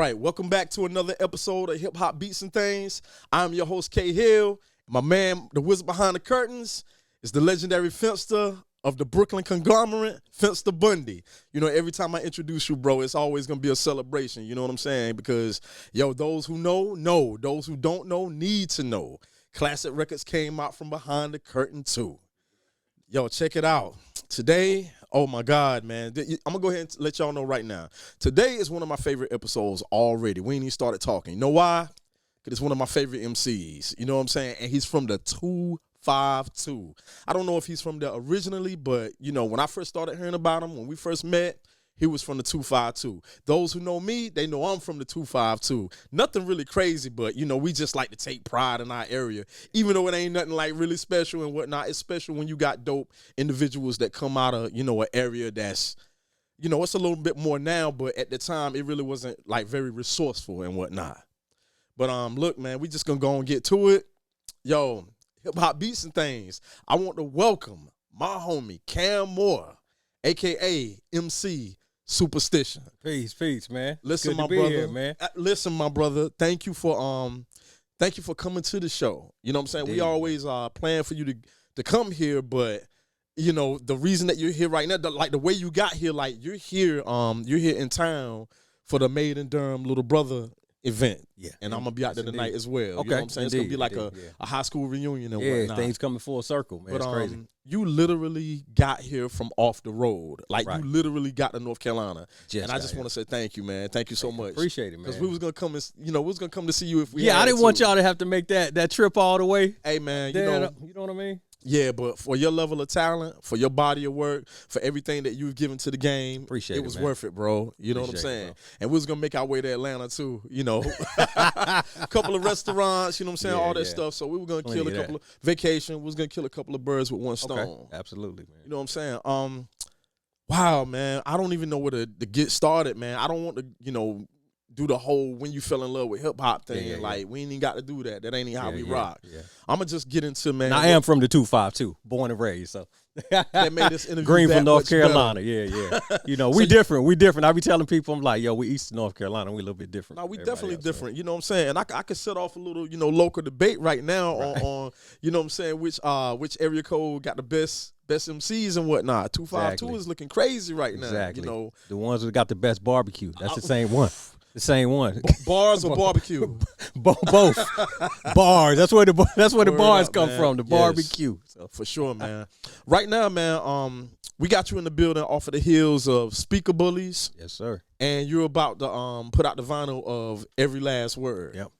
right, welcome back to another episode of Hip Hop Beats and Things. I'm your host, K Hill. My man, the wizard behind the curtains, is the legendary fenster of the Brooklyn conglomerate, Fenster Bundy. You know, every time I introduce you, bro, it's always going to be a celebration. You know what I'm saying? Because, yo, those who know. Those who don't know need to know. Classic Records came out from behind the curtain, too. Yo, check it out. Today, oh, my God, man. I'm going to go ahead and let y'all know right now. Today is one of my favorite episodes already. We ain't even started talking. You know why? Because it's one of my favorite MCs. You know what I'm saying? And he's from the 252. I don't know if he's from there originally, but, you know, when I first started hearing about him, when we first met, he was from the 252. Those who know me, they know I'm from the 252. Nothing really crazy, but, you know, we just like to take pride in our area. Even though it ain't nothing like really special and whatnot, it's special when you got dope individuals that come out of, you know, an area that's, you know, it's a little bit more now, but at the time, it really wasn't, like, very resourceful and whatnot. But, look, man, we just gonna go and get to it. Yo, Hip Hop Beats and Things. I want to welcome my homie, Cam Moore, a.k.a. emcee Supastition. Peace, man. Listen, good my to be brother. here, man. Listen, my brother. Thank you for coming to the show. You know what I'm saying? Indeed. We always plan for you to come here, but you know the reason that you're here right now, the way you got here, like you're here in town for the Made in Durham Little Brother event. Yeah. And I'm gonna be out there tonight as well. Okay. You know what I'm saying? It's gonna be like Indeed. a high school reunion and Yeah, whatnot. things coming full circle, man. But It's crazy. you literally got here from off the road. Like Right. you literally got to North Carolina. And I got just here. want to say thank you, man. Thank you so much. Appreciate it, man. Because we was gonna come and we was gonna come to see you if we Yeah, had I didn't want to. y'all to have to make that trip all the way. Hey man, There, you know what I mean? yeah, but for your level of talent, for your body of work, for everything that you've given to the game, Appreciate it it, was man. worth it, bro. You know what I'm Appreciate it, saying? bro. And we was gonna make our way to Atlanta too, you know. A couple of restaurants, you know what I'm saying, Yeah, all that yeah. stuff. So we were gonna Plenty kill a of couple of vacation, we was gonna kill a couple of birds with one stone. Okay. Absolutely, man. You know what I'm saying? Wow, man. I don't even know where to get started, man. I don't want to, you know, do the whole when you fell in love with hip hop thing. Yeah. Like we ain't even got to do that. That ain't even how we rock. Yeah. I'ma just get into, man. Now, I am from the 252, born and raised, so that made this interview Greenville, that North much Carolina. better. Yeah. You know, we different. I be telling people, I'm like, yo, we East North Carolina. We a little bit different. No, we from everybody definitely else, different. You know what I'm saying? And I could set off a little, you know, local debate right now on you know what I'm saying, which area code got the best MCs and whatnot. 252 Exactly. is looking crazy right now. Exactly. You know, The ones that got the best barbecue. That's the same one. The same one. bars or barbecue. Both bars. That's where the Word bars up, come man. from. The Yes. barbecue. So, For sure, man. Right now, man, we got you in the building off of the heels of Speaker Bullies, yes, sir. and you're about to put out the vinyl of Every Last Word. Yep.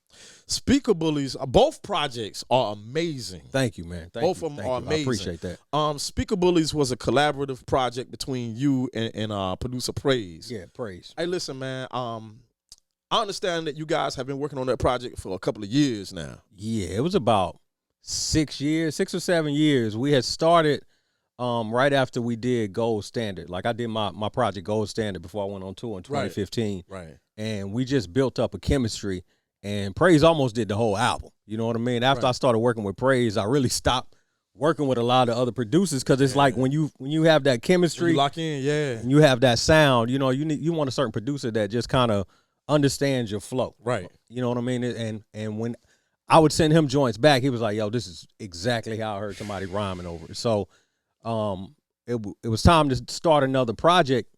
Speaker Bullies, both projects are amazing. Thank you, man. Both of them are amazing. I appreciate that. Speaker Bullies was a collaborative project between you and producer Praise. Yeah, praise. Hey, listen, man. I understand that you guys have been working on that project for a couple of years now. Yeah, it was about 6 or 7 years. We had started right after we did Gold Standard. Like I did my project Gold Standard before I went on tour in 2015. Right. And we just built up a chemistry, and Praise almost did the whole album. You know what I mean? After I started working with Praise, I really stopped working with a lot of other producers because it's like when you have that chemistry, You lock in, yeah. and you have that sound, you know, you want a certain producer that just kind of understands your flow. Right. You know what I mean? And when I would send him joints back, he was like, yo, this is exactly how I heard somebody rhyming over it. So it was time to start another project.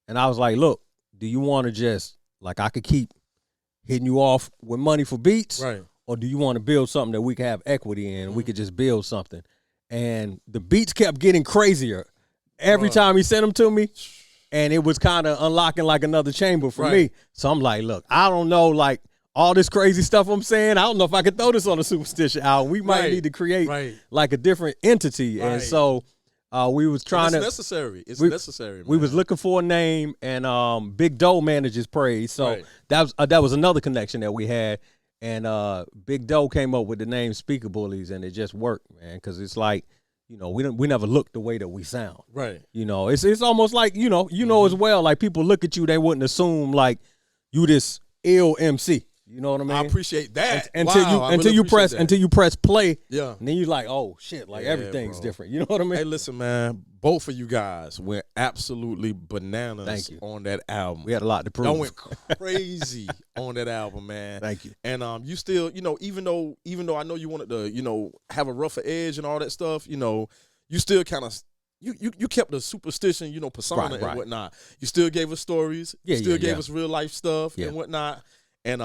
And I was like, look, do you want to just, like, I could keep hitting you off with money for beats? Right. Or do you want to build something that we can have equity in and we could just build something? And the beats kept getting crazier every time he sent them to me. And it was kind of unlocking like another chamber for me. So I'm like, look, I don't know, like all this crazy stuff I'm saying, I don't know if I could throw this on a Superstition album. We might need to create like a different entity. And so we was trying to. It's necessary. It's necessary, man. We was looking for a name, and Big Doe manages Praise. So that was another connection that we had. And Big Doe came up with the name Speaker Bullies, and it just worked, man, because it's like, you know, we never look the way that we sound. Right. You know, it's almost like, you know as well, like people look at you, they wouldn't assume like you this ill MC. You know what I mean? I appreciate that. Until you press play. Yeah. And then you like, oh shit, like everything's different. You know what I mean? Hey, listen, man. Both of you guys went absolutely bananas Thank you. on that album. We had a lot to prove. Y'all went crazy on that album, man. Thank you. And you still, even though I know you wanted to, have a rougher edge and all that stuff, you still kind of you kept the Supastition, persona and whatnot. You still gave us stories. You still gave us real life stuff and whatnot. And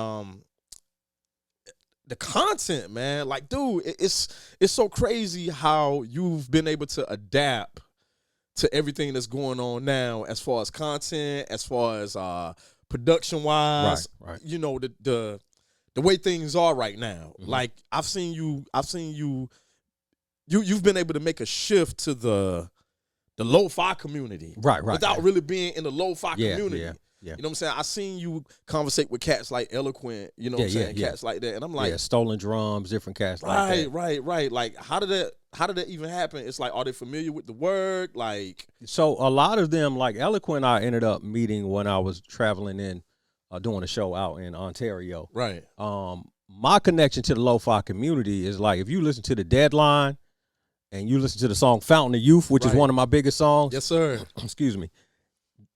the content, man, like, dude, it's so crazy how you've been able to adapt to everything that's going on now, as far as content, as far as production wise. Right. The way things are right now. Mm-hmm. Like, I've seen you've been able to make a shift to the lo-fi community, right, without really being in the lo-fi community. Yeah. You know what I'm saying? I seen you conversate with cats like Eloquent, what I'm saying? Cats like that. And I'm like, Stolen Drums, different cats like that. Right. Like, how did that even happen? It's like, are they familiar with the word? Like, so a lot of them, like Eloquent, I ended up meeting when I was traveling in, doing a show out in Ontario. Right. My connection to the lo-fi community is like, if you listen to The Deadline and you listen to the song Fountain of Youth, which is one of my biggest songs. Yes, sir. Excuse me.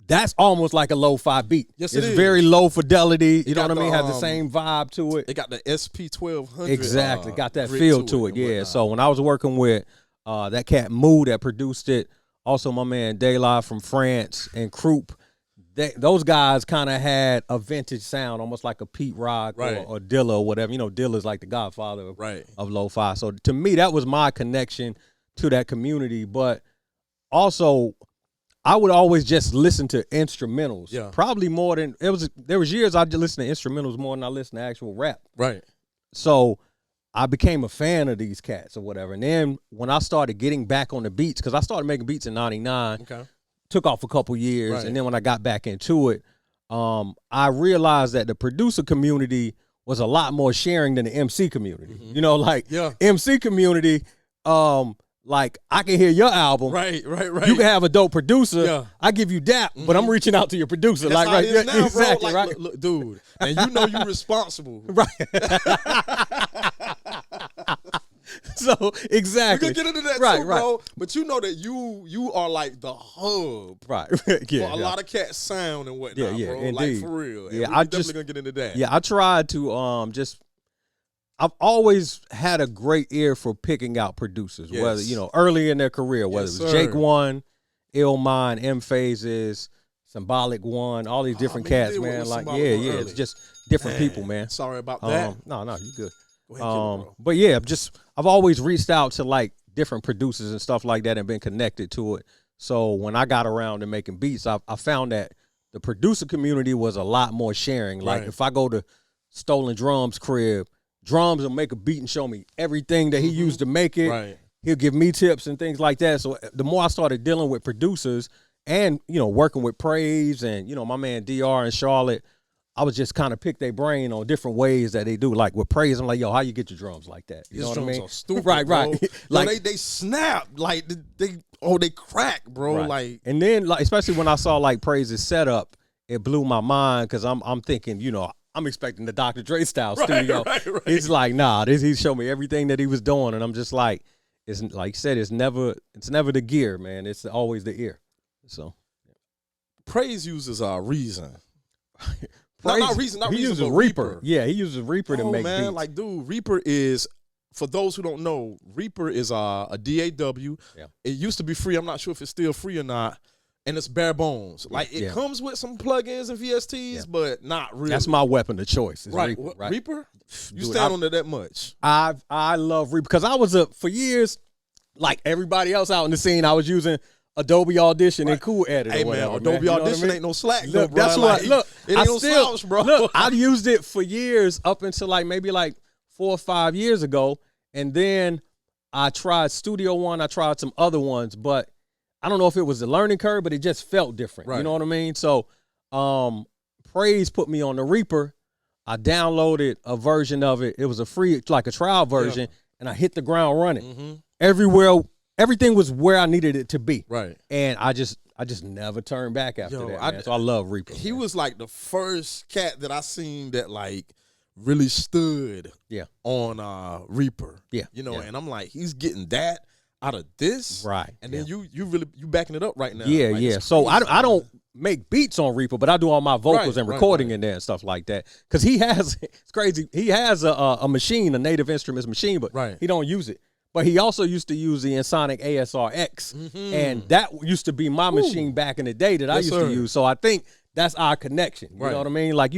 That's almost like a lo-fi beat. Yes, it is. It's very low fidelity. You know what I mean? Has the same vibe to it. It got the SP1200. Exactly. Got that feel to it. Yeah. So when I was working with that cat Moo that produced it, also my man Dayla from France and Croup, those guys kind of had a vintage sound, almost like a Pete Rock or Dilla or whatever. Dilla's like the godfather of lo-fi. So to me, that was my connection to that community. But also, I would always just listen to instrumentals. Yeah. Probably more than there was years I did listen to instrumentals more than I listened to actual rap. Right. So I became a fan of these cats or whatever. And then when I started getting back on the beats, because I started making beats in 99, took off a couple years, and then when I got back into it, I realized that the producer community was a lot more sharing than the MC community. Mm-hmm. MC community, like, I can hear your album. Right. You can have a dope producer. Yeah. I give you that, but I'm reaching out to your producer. That's how it is now, exactly, bro. Like, look, dude, and you're responsible. Right. So, exactly. We can get into that too, bro. But you know that you are like the hub. Right. For a lot of cat sound and whatnot, bro. Indeed. Like, for real. Yeah, I'm definitely going to get into that. Yeah, I tried to I've always had a great ear for picking out producers, whether, early in their career, whether it was Jake One, Illmind, M Phases, Symbolic One, all these different cats, man. Like, it's just different people, man. Sorry about that. No, you good. Go ahead, bro. But yeah, I've always reached out to like different producers and stuff like that and been connected to it. So when I got around to making beats, I found that the producer community was a lot more sharing. Like, if I go to Stolen Drums' crib, Drums will make a beat and show me everything that he used to make it. Right. He'll give me tips and things like that. So the more I started dealing with producers and, working with Praise and, my man DR and Charlotte, I was just kind of pick their brain on different ways that they do. Like with Praise, I'm like, yo, how you get your drums like that? You know what I mean? Are stupid, right. Like, they snap. Like, they crack, bro. Right. Like, and then, like, especially when I saw like Praise's setup, it blew my mind because I'm thinking, I'm expecting the Dr. Dre style studio. Right. He's like, nah, he showed me everything that he was doing, and I'm just like, it's like you said, it's never the gear, man. It's always the ear. So, Praise uses Reason. Praise, not Reason, he Reason, uses but Reaper. Yeah, he uses Reaper to make beats. Like, dude, Reaper is, for those who don't know, Reaper is a DAW. Yeah. It used to be free. I'm not sure if it's still free or not. And it's bare bones. Like, it comes with some plugins and VSTs, but not really. That's my weapon of choice. Right. Reaper? You stand on it that much. I love Reaper because I was for years, like everybody else out in the scene, I was using Adobe Audition and Cool Edit. Hey, man, Adobe Audition ain't no slack, look, bro. That's what, look, it ain't no slouch, bro. Look, I used it for years up until maybe 4 or 5 years ago. And then I tried Studio One. I tried some other ones, but I don't know if it was the learning curve, but it just felt different. Right. You know what I mean? So Praise put me on the Reaper. I downloaded a version of it. It was a free, like a trial version, and I hit the ground running. Mm-hmm. Everything was where I needed it to be. Right. And I just never turned back after that, man. So I love Reaper. He was like the first cat that I seen that really stood Yeah. on Reaper. Yeah. You know, Yeah. and I'm like, he's getting that out of this. Right. And then you really backing it up right now. Yeah, Like, yeah. it's So crazy, I don't man. make beats on Reaper, but I do all my vocals Right, and right, recording right. in there and stuff like that. Because he has, it's crazy, he has a machine, a native instruments machine, but Right. he don't use it. But he also used to use the Ensoniq ASRX, and that used to be my machine back in the day that I Yes, used sir. to use. So I think that's our connection. You Right. know what I mean? Like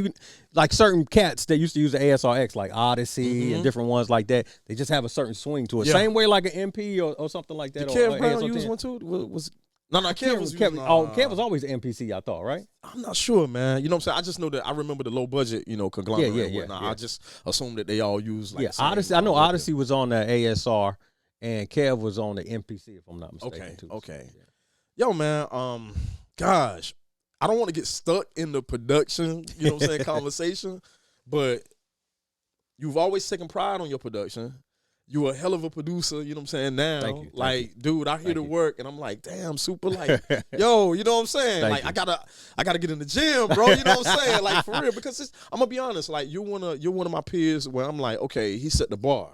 like certain cats that used to use the ASRX, like Odyssey and different ones like that. They just have a certain swing to it. Yeah. Same way like an MP or something like that. Did or Kev Brown ASO10. use one too? No, Kev was Kev, using, Kev was always an MPC, I thought, right? I'm not sure, man. You know what I'm saying? I just know that I remember the low budget, conglomerate Yeah, and yeah, whatnot. yeah. I just assumed that they all use like Yeah, the same, Odyssey. I know weapon. Odyssey was on the ASR, and Kev was on the MPC, if I'm not mistaken. Okay, too. okay. Yo, man, gosh, I don't want to get stuck in the production, you know what I'm saying, conversation, but you've always taken pride on your production. You're a hell of a producer, you know what I'm saying, now. Thank you, Like, dude, I hear the you. work, and I'm like, damn, Super, like, yo, you know what I'm saying? Thank Like, you. I gotta get in the gym, bro, you know what I'm saying? Like, for real, because I'm going to be honest, like, you're one of my peers where I'm like, okay, he set the bar.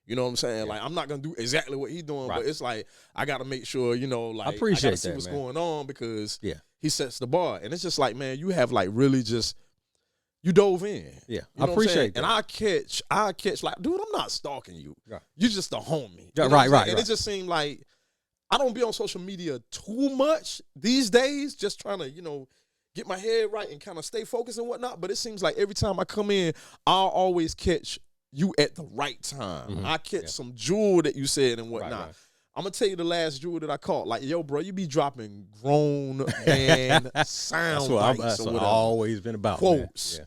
You know what I'm saying? Like, I'm not gonna do exactly what he's doing, Right. but it's like I gotta make sure, like I appreciate gotta see that, what's man. going on because Yeah. he sets the bar, and it's just like, man, you have like really just you dove in. Yeah, You know I what I'm appreciate saying? that. And I catch like, dude, I'm not stalking you. Right. You just a homie. You Yeah, know what I'm right. saying? And it just seemed like I don't be on social media too much these days, just trying to, get my head right and kind of stay focused and whatnot. But it seems like every time I come in, I'll always catch you at the right time. I catch some jewel that you said and whatnot. right. I'm gonna tell you the last jewel that I caught. Like, yo, bro, you be dropping grown man sound That's what bites or I've whatever. always been about. man. Quotes.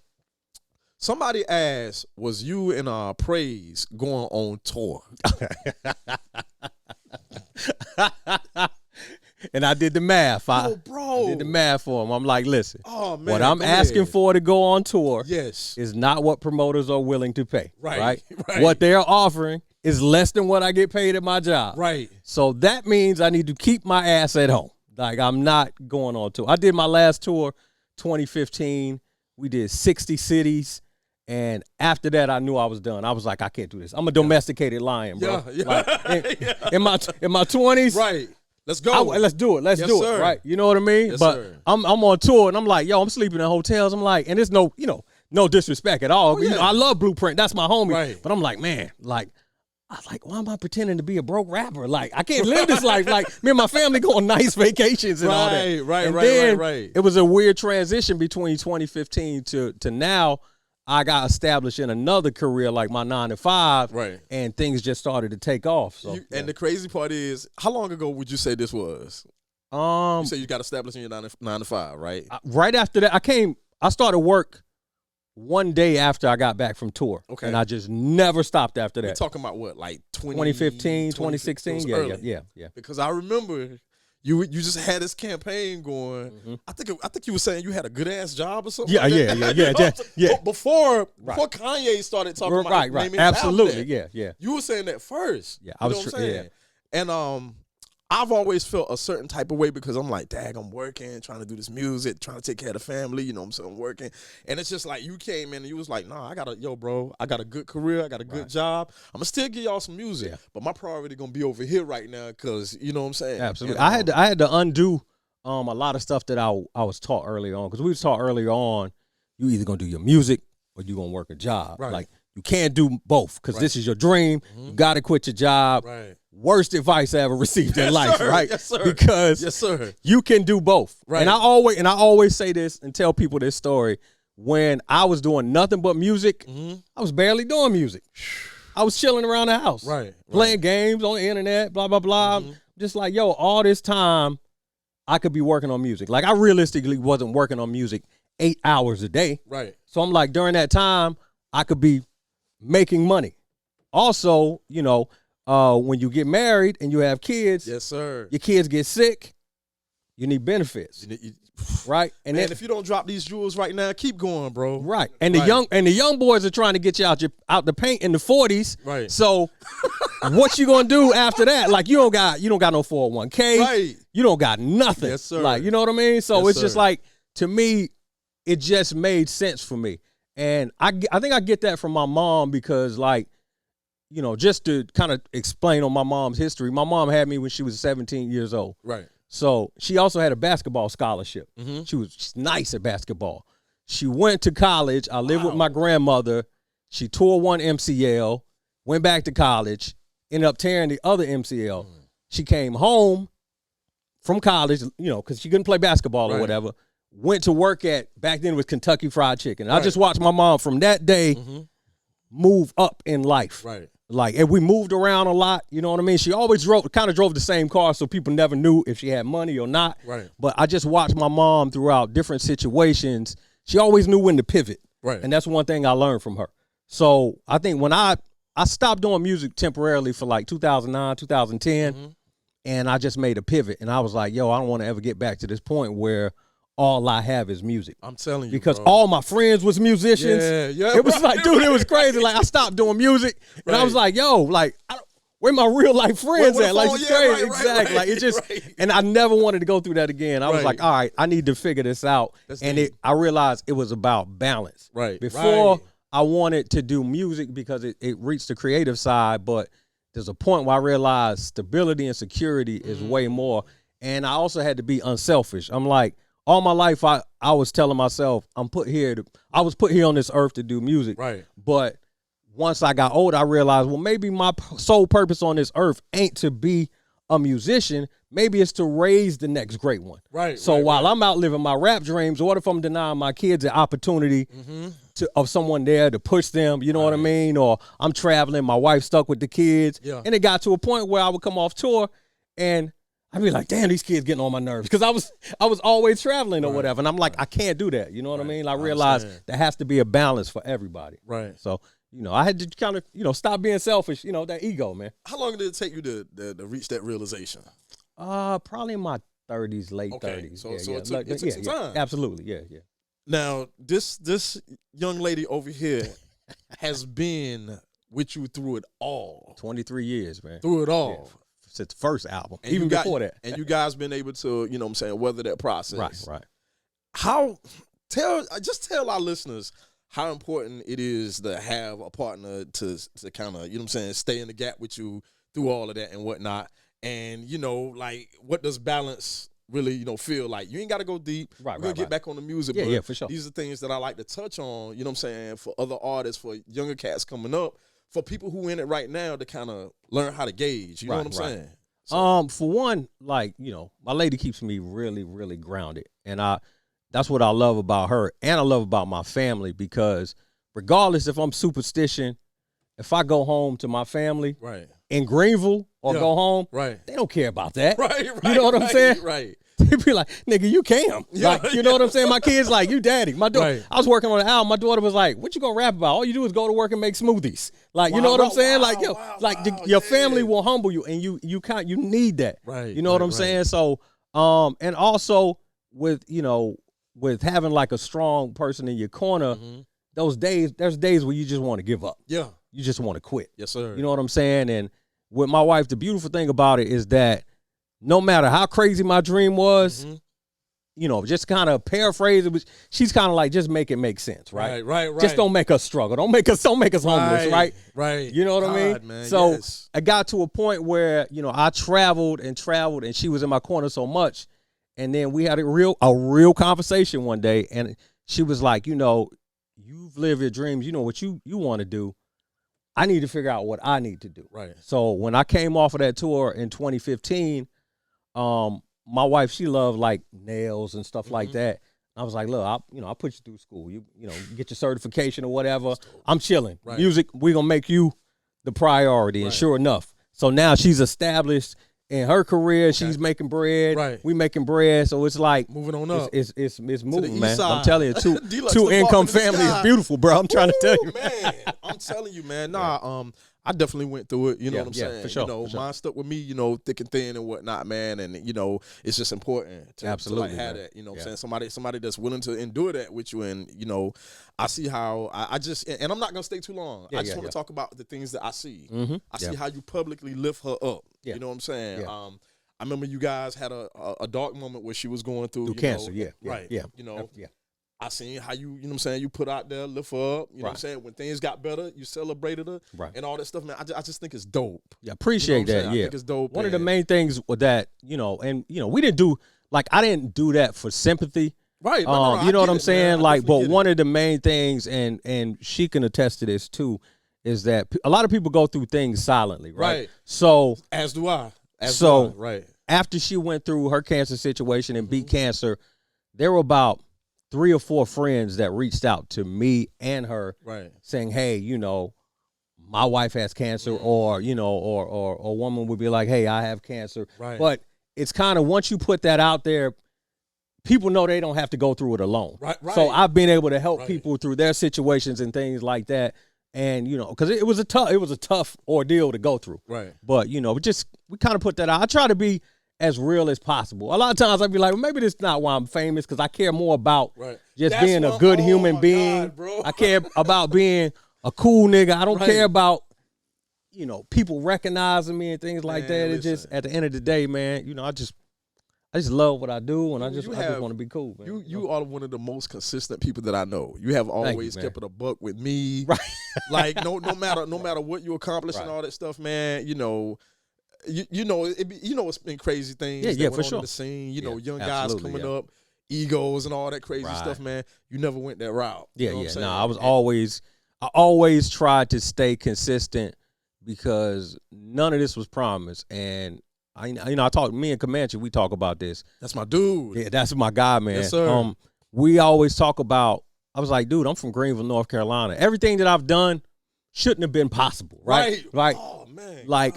Somebody asked, was you and Praise going on tour? And I did the math. Yo, bro. I did the math for him. I'm like, listen, Oh, man. what I'm go asking ahead. for to go on tour Yes. is not what promoters are willing to pay. Right, right. What they're offering is less than what I get paid at my job. Right. So that means I need to keep my ass at home. Like, I'm not going on tour. I did my last tour 2015. We did 60 cities. And after that, I knew I was done. I was like, I can't do this. I'm a domesticated lion, bro. Yeah. Like, in my 20s, Right. Let's go. let's do it. Let's Yes, do sir. it. Right. You know what I mean? Yes, but sir. I'm on tour and I'm like, yo, I'm sleeping in hotels. I'm like, and there's no disrespect at all. yeah. I love Blueprint. That's my homie. Right. But I'm like, man, like, I was like, why am I pretending to be a broke rapper? Like, I can't live this life. Like, me and my family go on nice vacations and all that. Right, and right, then right. It was a weird transition between 2015 to now. I got established in another career, like my 9 to 5, Right. and things just started to take off. So, And the crazy part is, how long ago would you say this was? You say you got established in your 9 to 5, right? Right after that, I started work one day after I got back from tour. Okay. And I just never stopped after We're that. talking about what, like 2015, 2016? it was Yeah, early. yeah. Because I remember you just had this campaign going. I think you were saying you had a good ass job or something. Yeah, like yeah, that. yeah, You know yeah, what I'm saying? yeah. But before Kanye started talking about Right. naming Absolutely, tablet, yeah. you were saying that first. Yeah, You know what I'm saying? And I've always felt a certain type of way because I'm like, dag, I'm working, trying to do this music, trying to take care of the family, you know what I'm saying, I'm working. And it's just like you came in and you was like, nah, I got a good career, I got a good job. I'm gonna still give y'all some music, but my priority gonna be over here right now because you know what I'm saying? Absolutely. And, I had to undo a lot of stuff that I was taught early on, because we was taught earlier on, you either gonna do your music or you gonna work a job. Right. Like, you can't do both because this is your dream. You gotta quit your job. Right. Worst advice I ever received in life, sir. right? Yes, sir. Because Yes, sir. you can do both. Right. And I always say this and tell people this story. When I was doing nothing but music, I was barely doing music. I was chilling around the house. Right. Playing games on the internet, blah, blah, blah. Just like, yo, all this time I could be working on music. Like, I realistically wasn't working on music 8 hours a day. Right. So I'm like, during that time, I could be making money. Also, when you get married and you have kids, Yes, sir. your kids get sick, you need benefits, right? And Man, then if you don't drop these jewels right now, keep going, bro. right, and Right. the young boys are trying to get you out the paint in the 40s. Right. So, what you gonna do after that? Like, you don't got no 401k. Right. You don't got nothing. Yes, sir. Like, you know what I mean? So Yes, it's just sir. like, to me, it just made sense for me. And I think I get that from my mom because, like, you know, just to kind of explain on my mom's history, my mom had me when she was 17 years old. Right. So she also had a basketball scholarship. Mm-hmm. She was nice at basketball. She went to college. I lived with my grandmother. She tore one MCL, went back to college, ended up tearing the other MCL. She came home from college, you know, because she couldn't play basketball or whatever. Went to work at, back then it was Kentucky Fried Chicken. I just watched my mom from that day move up in life. Right. Like, and we moved around a lot, you know what I mean? She always kind of drove the same car, so people never knew if she had money or not. Right. But I just watched my mom throughout different situations. She always knew when to pivot. Right. And that's one thing I learned from her. So I think when I stopped doing music temporarily for like 2009, 2010, and I just made a pivot. And I was like, yo, I don't want to ever get back to this point where all I have is music. I'm telling you, because bro. all my friends was musicians. Yeah, it was like, dude, it was crazy. Like, I stopped doing music, and I was like, yo, like, where my real life friends at? Like, it's crazy. Exactly. Like, it just, and I never wanted to go through that again. I was like, all right, I need to figure this out. I realized it was about balance. Right. Before, I wanted to do music because it reached the creative side, but there's a point where I realized stability and security is way more. And I also had to be unselfish. I'm like, all my life, I was telling myself, I was put here on this earth to do music. Right. But once I got older, I realized, well, maybe my sole purpose on this earth ain't to be a musician. Maybe it's to raise the next great one. Right. So while I'm out living my rap dreams, what if I'm denying my kids the opportunity of someone there to push them? You know what I mean? Or I'm traveling, my wife stuck with the kids. Yeah. And it got to a point where I would come off tour and I'd be like, damn, these kids getting on my nerves. Because I was always traveling or whatever. And I'm like, I can't do that. You know what I mean? I realized there has to be a balance for everybody. Right. So, you know, I had to kind of, stop being selfish, that ego, man. How long did it take you to reach that realization? Probably in my 30s, late 30s. So it took some time. Absolutely, yeah. Now, this young lady over here has been with you through it all. 23 years, man. Through it all. Yeah. Since the first album, and even before that. And you guys been able to, weather that process. Right. Tell our listeners how important it is to have a partner to kind of, stay in the gap with you through all of that and whatnot. And, what does balance really, feel like? You ain't got to go deep. We're going to get back on the music. Yeah, for sure. These are things that I like to touch on, for other artists, for younger cats coming up, for people who in it right now to kind of learn how to gauge. You know what I'm saying? So. For one, like, my lady keeps me really, really grounded. And that's what I love about her. And I love about my family, because regardless if I'm Supastition, if I go home to my family in Greenville or go home, they don't care about that. Right. You know what I'm saying? Right. They be like, nigga, you Cam. You know what I'm saying? My kid's like, you daddy. My daughter, I was working on an album. My daughter was like, what you gonna rap about? All you do is go to work and make smoothies. Like, you know what I'm saying? Your family will humble you, and you need that. Right. You know what I'm saying? So, and also with having like a strong person in your corner, there's days where you just want to give up. Yeah. You just want to quit. Yes, sir. You know what I'm saying? And with my wife, the beautiful thing about it is that no matter how crazy my dream was, just kind of paraphrase it, she's kind of like, just make it make sense, right? Right. Just don't make us struggle. Don't make us homeless, right? Right. You know what I mean? Man, so I got to a point where, I traveled, and she was in my corner so much. And then we had a real conversation one day, and she was like, you've lived your dreams. You know what you want to do. I need to figure out what I need to do. Right. So when I came off of that tour in 2015, my wife, she loved like nails and stuff like that. I was like, look, I'll put you through school. You get your certification or whatever. I'm chilling. Right. Music, we're gonna make you the priority. And sure enough, so now she's established in her career. She's making bread. Right. We making bread. So it's like moving on up. It's moving, man. Side. I'm telling you, two income family is beautiful, bro. I'm trying to tell you, man. I'm telling you, man. Nah, I definitely went through it. You know what I'm saying? For sure. Mine stuck with me. Thick and thin and whatnot, man. And it's just important to have that. You know what I'm saying? Somebody that's willing to endure that with you. And I see how I just, and I'm not gonna stay too long. I just want to talk about the things that I see. I see how you publicly lift her up. You know what I'm saying? Yeah. I remember you guys had a dark moment where she was going through cancer. Right. Yeah. Yeah. I seen how you know what I'm saying, you put out there, lift her up, you know what I'm saying? When things got better, you celebrated her and all that stuff, man. I just think it's dope. Yeah, appreciate that. I think it's dope. One of the main things with that, you know, and you know, we didn't do like I didn't do that for sympathy. Right. You know what I'm saying? Like, but one of the main things, and she can attest to this too, is that a lot of people go through things silently, right? So as do I. Right. After she went through her cancer situation and beat cancer, there were about 3 or 4 friends that reached out to me and her, saying, "Hey, you know, my wife has cancer," or you know, or a woman would be like, "Hey, I have cancer." Right. But it's kind of once you put that out there, people know they don't have to go through it alone. Right. So I've been able to help people through their situations and things like that. And you know, because it was a tough ordeal to go through. Right. But you know, we kind of put that out. I try to be as real as possible. A lot of times I'd be like, well, maybe this is not why I'm famous, because I care more about just being a good human being. God, I care about being a cool nigga. I don't care about, you know, people recognizing me and things like that. It's just at the end of the day, man, you know, I just love what I do, and I just want to be cool, man. You are one of the most consistent people that I know. You have always kept it a buck with me. Right. Like no matter what you accomplish and all that stuff, man, you know. You know, it's been crazy things that went on in the scene. You know, young guys coming up, egos and all that crazy stuff, man. You never went that route. Yeah, you know I always tried to stay consistent because none of this was promised. And I talk, me and Comanche, we talk about this. That's my dude. Yeah, that's my guy, man. Yes, sir. We always talk about, I was like, dude, I'm from Greenville, North Carolina. Everything that I've done shouldn't have been possible, right? Like, oh, man, like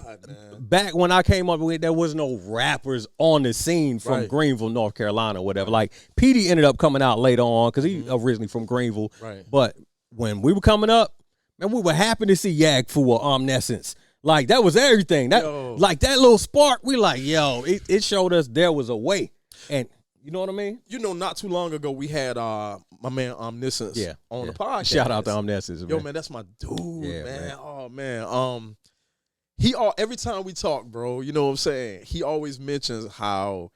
back when I came up with, there was no rappers on the scene from Greenville, North Carolina, or whatever. Like, Petey ended up coming out later on because he originally from Greenville. Right. But when we were coming up, man, we were happy to see Yag Fu or Omniscience. Like, that was everything. Like, that little spark, we like, yo, it showed us there was a way. And you know what I mean? You know, not too long ago, we had my man Omniscience on the podcast. Shout out to Omniscience, man. Yo, man, that's my dude, man. Oh, man. Every time we talk, bro, you know what I'm saying? He always mentions how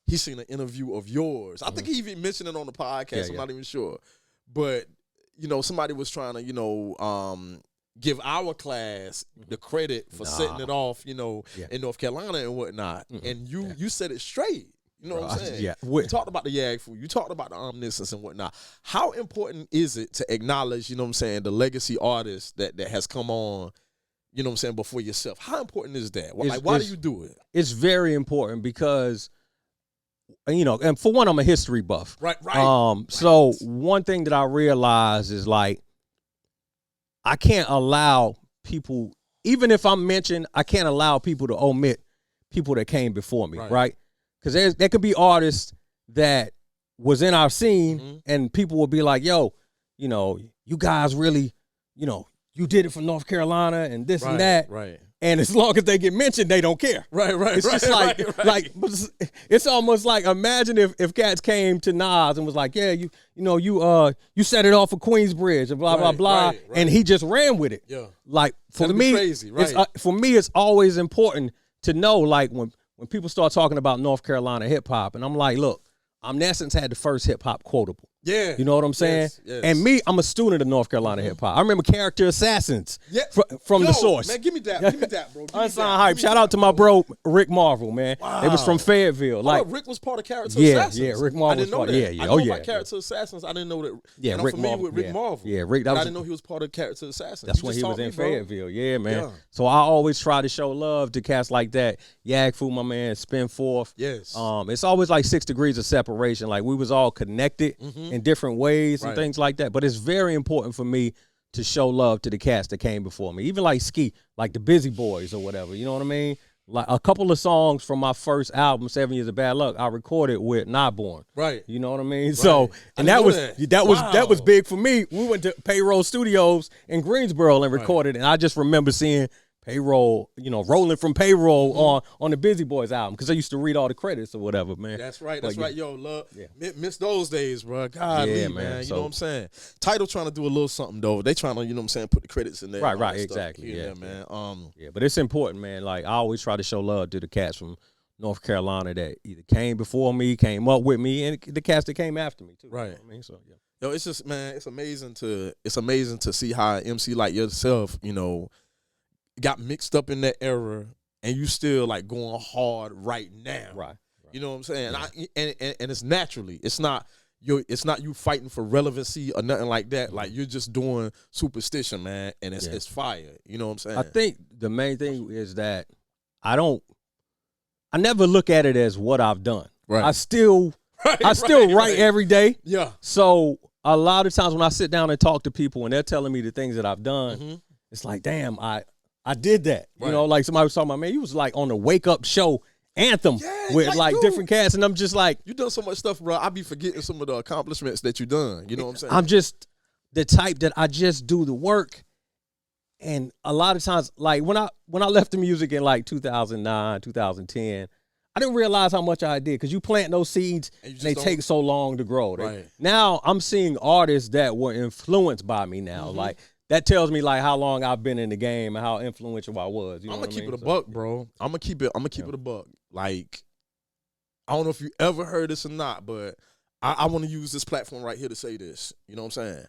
he's seen an interview of yours. I think he even mentioned it on the podcast. I'm not even sure. But, you know, somebody was trying to, you know, give our class the credit for setting it off, you know, in North Carolina and whatnot. And you said it straight. You know what I'm saying? Yeah. You talked about the Yag Fu. You talked about the Omniscience and whatnot. How important is it to acknowledge, you know what I'm saying, the legacy artist that has come on, you know what I'm saying, before yourself? How important is that? Why do you do it? It's very important because, you know, and for one, I'm a history buff. Right. So one thing that I realize is, like, I can't allow people, even if I'm mentioned, I can't allow people to omit people that came before me, right? Because there could be artists that was in our scene and people will be like, yo, you know, you guys really, you know, you did it for North Carolina and this and that. Right. And as long as they get mentioned, they don't care. Right. It's just like, it's almost like, imagine if cats came to Nas and was like, yeah, you set it off for Queensbridge and blah, blah, blah. And he just ran with it. Yeah. Like, for me, crazy, for me, it's always important to know, like, when people start talking about North Carolina hip-hop, and I'm like, look, Omniscience had the first hip-hop quotable. Yeah. You know what I'm saying? Yes. And me, I'm a student of North Carolina hip-hop. I remember Character Assassins from The Source. Man, give me that, bro. Unsigned Hype. Shout out to my bro, Rick Marvel, man. Wow. It was from Fayetteville. Like, Rick was part of Character Assassins. Yeah, Rick Marvel was part of it. I know about Character Assassins. I didn't know that. Yeah, and I'm familiar with Rick Marvel. Yeah, Rick. I didn't know he was part of Character Assassins. That's when he was in Fayetteville. Yeah, man. Yeah. So I always try to show love to cats like that. Yag Fu, my man, Spinforth. Yes. It's always like 6 degrees of separation. Like, we was all connected in different ways and things like that. But it's very important for me to show love to the cats that came before me. Even like Ski, like the Busy Boys or whatever. You know what I mean? Like, a couple of songs from my first album, 7 Years of Bad Luck, I recorded with Nightborn. Right. You know what I mean? Right. So, and that was big for me. We went to Payroll Studios in Greensboro and recorded, and I just remember seeing Payroll, you know, rolling from Payroll on the Busy Boys album, because I used to read all the credits or whatever, man. That's right. Yo, love. Yeah. Miss those days, bro. God, man. You know what I'm saying? Tidal trying to do a little something, though. They trying to, you know what I'm saying, put the credits in there. Right, exactly. Yeah, man. Yeah, but it's important, man. Like, I always try to show love to the cats from North Carolina that either came before me, came up with me, and the cats that came after me, too. Right. You know what I mean? So, yeah. Yo, it's just, man, it's amazing to see how an MC like yourself, got mixed up in that era, and you still like going hard right now. Right. You know what I'm saying? Yeah. And it's naturally. It's not you fighting for relevancy or nothing like that. Like, you're just doing Supastition, man, and it's fire. You know what I'm saying? I think the main thing is that I never look at it as what I've done. Right. I still write every day. Yeah. So a lot of times when I sit down and talk to people and they're telling me the things that I've done, it's like, damn, I did that. Right. You know, like somebody was talking about, man, you was like on the Wake Up Show anthem with like dude, different cats, and I'm just like, you done so much stuff, bro. I be forgetting some of the accomplishments that you done. You know what I'm saying? I'm just the type that I just do the work. And a lot of times, like when I left the music in like 2009, 2010, I didn't realize how much I did, because you plant those seeds and they take so long to grow. Right. Now I'm seeing artists that were influenced by me now. Like, that tells me like how long I've been in the game and how influential I was. You know I'm gonna what keep I it mean? a buck, bro. I'm gonna keep it a buck. Like, I don't know if you ever heard this or not, but I want to use this platform right here to say this. You know what I'm saying?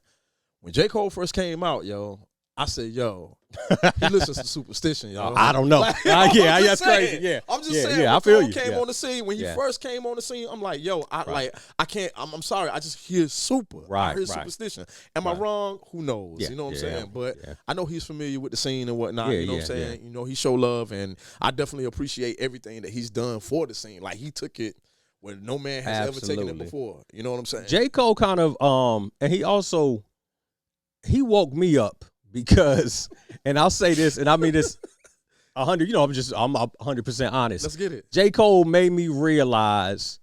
When J. Cole first came out, yo, I said, yo, he listens to Superstition, yo. I don't know. Like, that's crazy. Yeah, I'm just saying. Yeah, I when feel Cole you. came on the scene, when he first came on the scene, I'm like, yo, I can't. I'm sorry. I just hear Super. I hear Superstition. Am I wrong? Who knows? Yeah, You know what I'm saying? But yeah. I know he's familiar with the scene and whatnot. You know what I'm saying? Yeah. You know, he show love, and I definitely appreciate everything that he's done for the scene. Like, he took it where no man has ever taken it before. You know what I'm saying? J. Cole kind of and he woke me up, because, and I'll say this, and I mean this 100, I'm 100% honest. Let's get it. J. Cole made me realize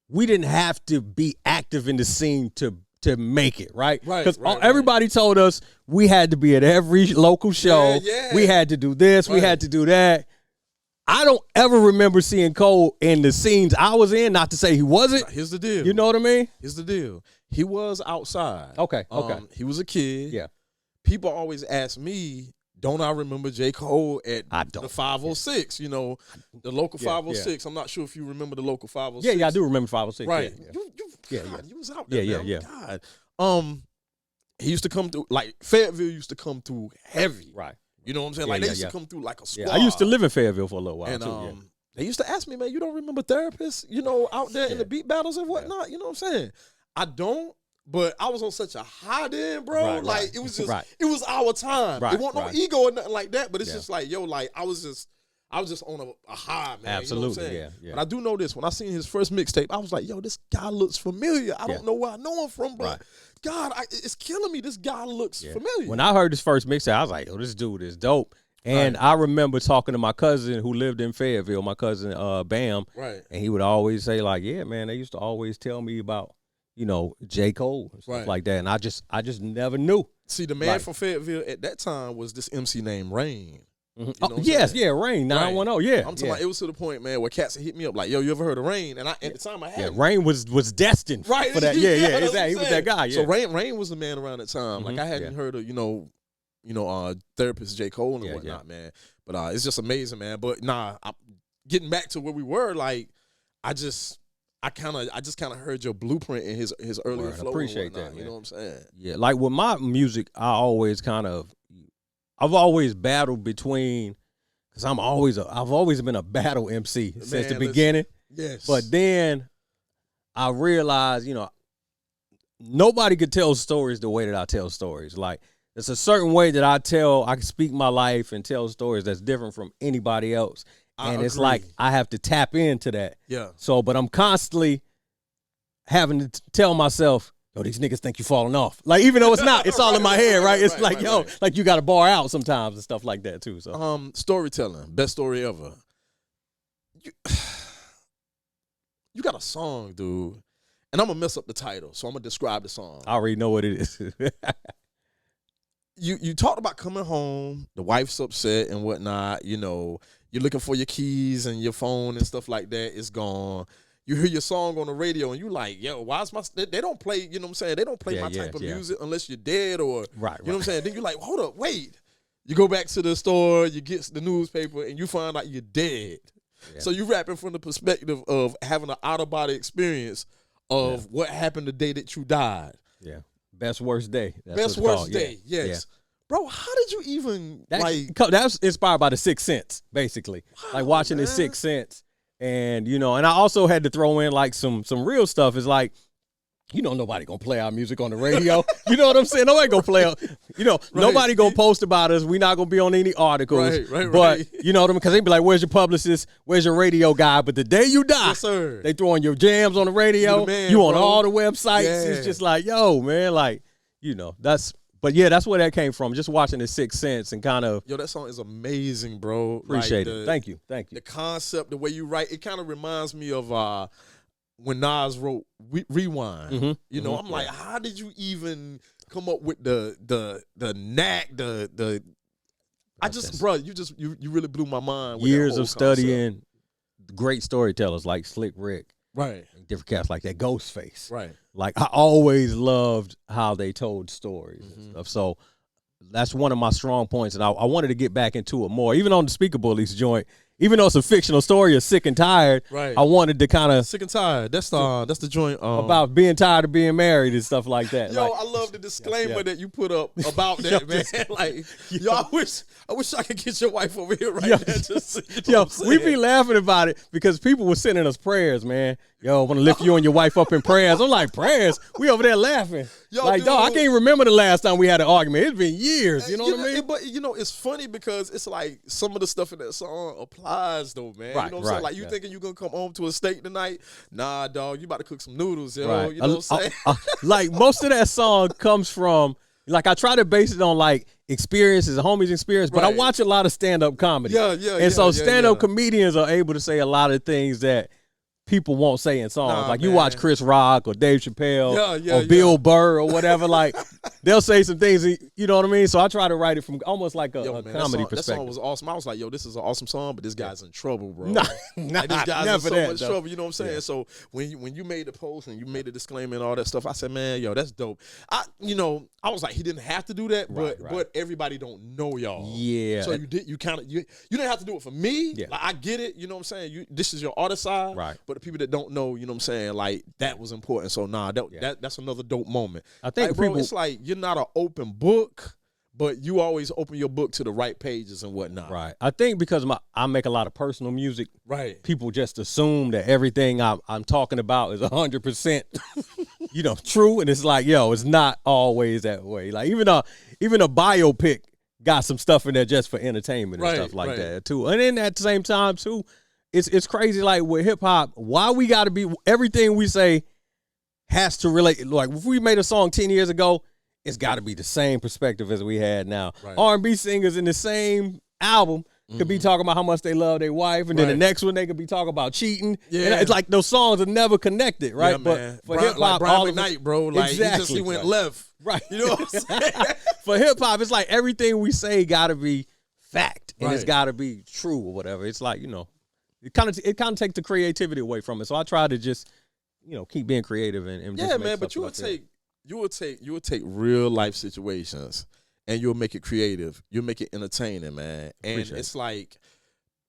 we didn't have to be active in the scene to make it, right? Because everybody told us we had to be at every local show. Yeah. We had to do this. We had to do that. I don't ever remember seeing Cole in the scenes I was in, not to say he wasn't. Here's the deal. You know what I mean? Here's the deal. He was outside. Okay. He was a kid. Yeah. People always ask me, don't I remember J. Cole at the 506, the local 506. I'm not sure if you remember the local 506. Yeah, I do remember 506. Right. Yeah. You was out there, man. Yeah. God. He used to come through, like, Fayetteville used to come through heavy. Right. You know what I'm saying? Like, they used to come through like a squad. Yeah, I used to live in Fayetteville for a little while, and, too. They used to ask me, man, you don't remember therapists, out there in the beat battles and whatnot? You know what I'm saying? I don't. But I was on such a high then, bro. It was just, it was our time. It wasn't no ego or nothing like that. But it's just like, yo, like I was just on a high, man. Absolutely, you know what I'm saying? yeah. But I do know this. When I seen his first mixtape, I was like, yo, this guy looks familiar. I don't know where I know him from, but God, it's killing me. This guy looks familiar. When I heard his first mixtape, I was like, yo, this dude is dope. And I remember talking to my cousin who lived in Fayetteville, my cousin Bam, and he would always say, like, yeah, man, they used to always tell me about, J. Cole and stuff like that. And I just never knew. See, the man from Fayetteville at that time was this MC named Rain. Rain, 910, yeah. I'm talking about, it was to the point, man, where cats hit me up like, yo, you ever heard of Rain? And at the time I had Rain was destined for that. Exactly. He was that guy, So Rain was the man around that time. Like, I hadn't heard of, therapist J. Cole and whatnot, man. But it's just amazing, man. But getting back to where we were, like, I just kind of heard your blueprint in his earlier flow. Appreciate and whatnot, that, man. You know what I'm saying? Yeah, like with my music, I've always battled between, because I've always been a battle MC since the beginning. Yes. But then I realized, nobody could tell stories the way that I tell stories. Like, there's a certain way that I can speak my life and tell stories that's different from anybody else. And it's like I have to tap into that. Yeah. So, but I'm constantly having to tell myself, yo, these niggas think you falling off. Like, even though it's not, it's all in my head, right? It's like, like you got to bar out sometimes and stuff like that too. So, storytelling, best story ever. You got a song, dude, and I'm gonna mess up the title, so I'm gonna describe the song. I already know what it is. You talked about coming home, the wife's upset and whatnot, you're looking for your keys and your phone and stuff like that, it's gone. You hear your song on the radio and you like, yo, why is they don't play, you know what I'm saying? They don't play my type of music unless you're dead or, you know what I'm saying? Then you're like, hold up, wait. You go back to the store, you get the newspaper and you find out you're dead. Yeah. So you rapping from the perspective of having an out-of-body experience of what happened the day that you died. Yeah. Best worst day. That's Best what it's worst called. day. Yeah. Yes. Bro, how did you even That's inspired by the Sixth Sense, basically. Like watching the Sixth Sense, and and I also had to throw in like some real stuff. Is like, nobody gonna play our music on the radio. You know what I'm saying? Nobody gonna play. Nobody gonna post about us. We not gonna be on any articles. Right. But you know what I mean? Because they be like, "Where's your publicist? Where's your radio guy?" But the day you die, yes, sir. they throwing your jams on the radio. You on all the websites. Yeah. It's just like, yo, man, like that's. But yeah, that's where that came from. Just watching the Sixth Sense and kind of. Yo, that song is amazing, bro. Appreciate it. Thank you. The concept, the way you write, it kind of reminds me of when Nas wrote Rewind. Mm-hmm. I'm like, how did you even come up with the knack, bro, you really blew my mind with years that whole of studying great storytellers like Slick Rick. Right. And different cats like that, Ghostface. Right. Like I always loved how they told stories and stuff. So that's one of my strong points, and I wanted to get back into it more. Even on the Speaker Bullies joint, even though it's a fictional story of Sick and Tired, right. I wanted to kind of Sick and Tired. That's the joint about being tired of being married and stuff like that. Yo, I love the disclaimer that you put up about that, man. Like, I wish I could get your wife over here right now. Just, we be laughing about it because people were sending us prayers, man. Yo, I want to lift you and your wife up in prayers. I'm like, prayers? We over there laughing. Yo, like, dog, I can't remember the last time we had an argument. It's been years. You know what I mean? But it's funny because it's like some of the stuff in that song applies though, man. Right, you know what I'm saying? Like you thinking you gonna come home to a steak tonight? Nah, dog, you about to cook some noodles, yo. Right. You know what I'm saying? Like most of that song comes from, like, I try to base it on like experiences, Homage experience, but I watch a lot of stand-up comedy. So stand-up comedians are able to say a lot of things that people won't say in songs. Like, you watch Chris Rock or Dave Chappelle or Bill Burr or whatever, like, they'll say some things, you know what I mean? So I try to write it from almost like a comedy perspective. That song was awesome. I was like, yo, this is an awesome song, but this guy's in trouble, bro. Like, this guy's in so much trouble, you know what I'm saying? Yeah. So when you made the post and you made the disclaimer and all that stuff, I said, man, yo, that's dope. I was like, he didn't have to do that, but everybody don't know y'all. Yeah. So you didn't have to do it for me. Yeah. Like, I get it, you know what I'm saying? This is your artist side. Right. But the people that don't know, you know what I'm saying, like, that was important. So that's another dope moment. I think like, bro, it's like you're not an open book, but you always open your book to the right pages and whatnot. Right. I think because I make a lot of personal music. Right. People just assume that everything I'm talking about is 100%, true, and it's like, yo, it's not always that way. Like even a biopic got some stuff in there just for entertainment and stuff like that too. And then at the same time too, it's crazy. Like with hip hop, why we got to be everything we say has to relate. Like if we made a song 10 years ago, it's got to be the same perspective as we had now. Right. R&B singers in the same album could be talking about how much they love their wife, and then the next one they could be talking about cheating. Yeah, and it's like those songs are never connected, right? Yeah, but for hip hop, like Brian McKnight, bro, like exactly. he went left, right? You know what I'm saying? For hip hop, it's like everything we say got to be fact, and it's got to be true or whatever. It's like it kind of takes the creativity away from it. So I try to just keep being creative and just man. But you would take real life situations and you'll make it creative. You'll make it entertaining, man. And it's like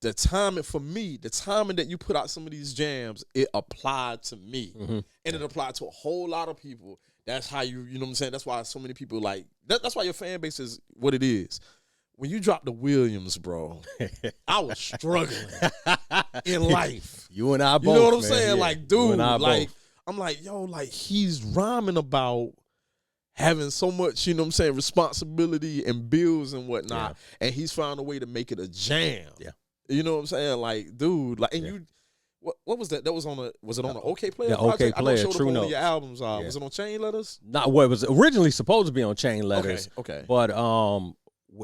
the timing that you put out some of these jams, it applied to me. Mm-hmm. And it applied to a whole lot of people. That's how you know what I'm saying? That's why so many people like that's why your fan base is what it is. When you dropped the Williams, bro, I was struggling in life. You and I both. You know what I'm saying? Yeah. Like, dude, like I'm like, yo, like he's rhyming about having so much, you know what I'm saying, responsibility and bills and whatnot, and he's found a way to make it a jam. Yeah. You know what I'm saying? Like, dude, like, and you, what was that? That was was it on the OK Player? The OK Player, True Notes. Your albums, was it on Chain Letters? Not what it was originally supposed to be on Chain Letters. Okay. But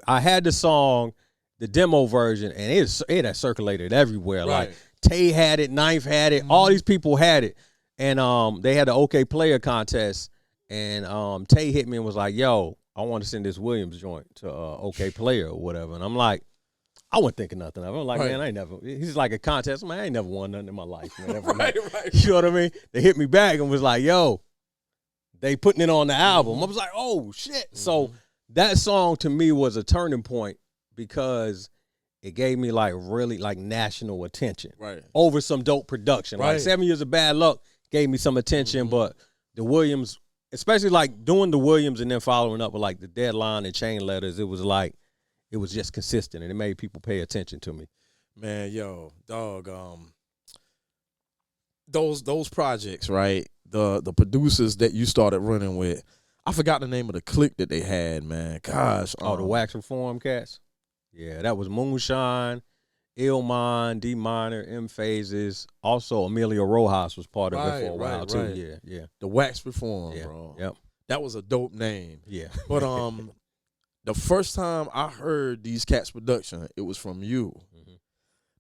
I had the song, the demo version, and it had circulated everywhere. Right. Like Tay had it, Knife had it, all these people had it, and they had the OK Player contest. And Tay hit me and was like, yo, I want to send this Williams joint to OK Player or whatever. And I'm like, I wasn't thinking nothing of it. I'm like, man, I ain't never. He's like a contest. Man, I ain't never won nothing in my life, man. Right. You know what I mean? They hit me back and was like, yo, they putting it on the album. I was like, oh, shit. So that song to me was a turning point because it gave me like really like national attention over some dope production. Like 7 Years of Bad Luck gave me some attention, but the Williams especially like doing the Williams and then following up with like the Deadline and Chain Letters, it was just consistent and it made people pay attention to me. Man, yo, dog, those projects, right? The producers that you started running with, I forgot the name of the clique that they had, man. Gosh. The Wax Reform cats? Yeah, that was Moonshine, Illmind, D Minor, M Phases. Also, Emilio Rojas was part of it for a while too. Right. Yeah. The Wax Reform, Yeah. bro. Yep. That was a dope name. Yeah. But the first time I heard these cats production, it was from you. Mm-hmm.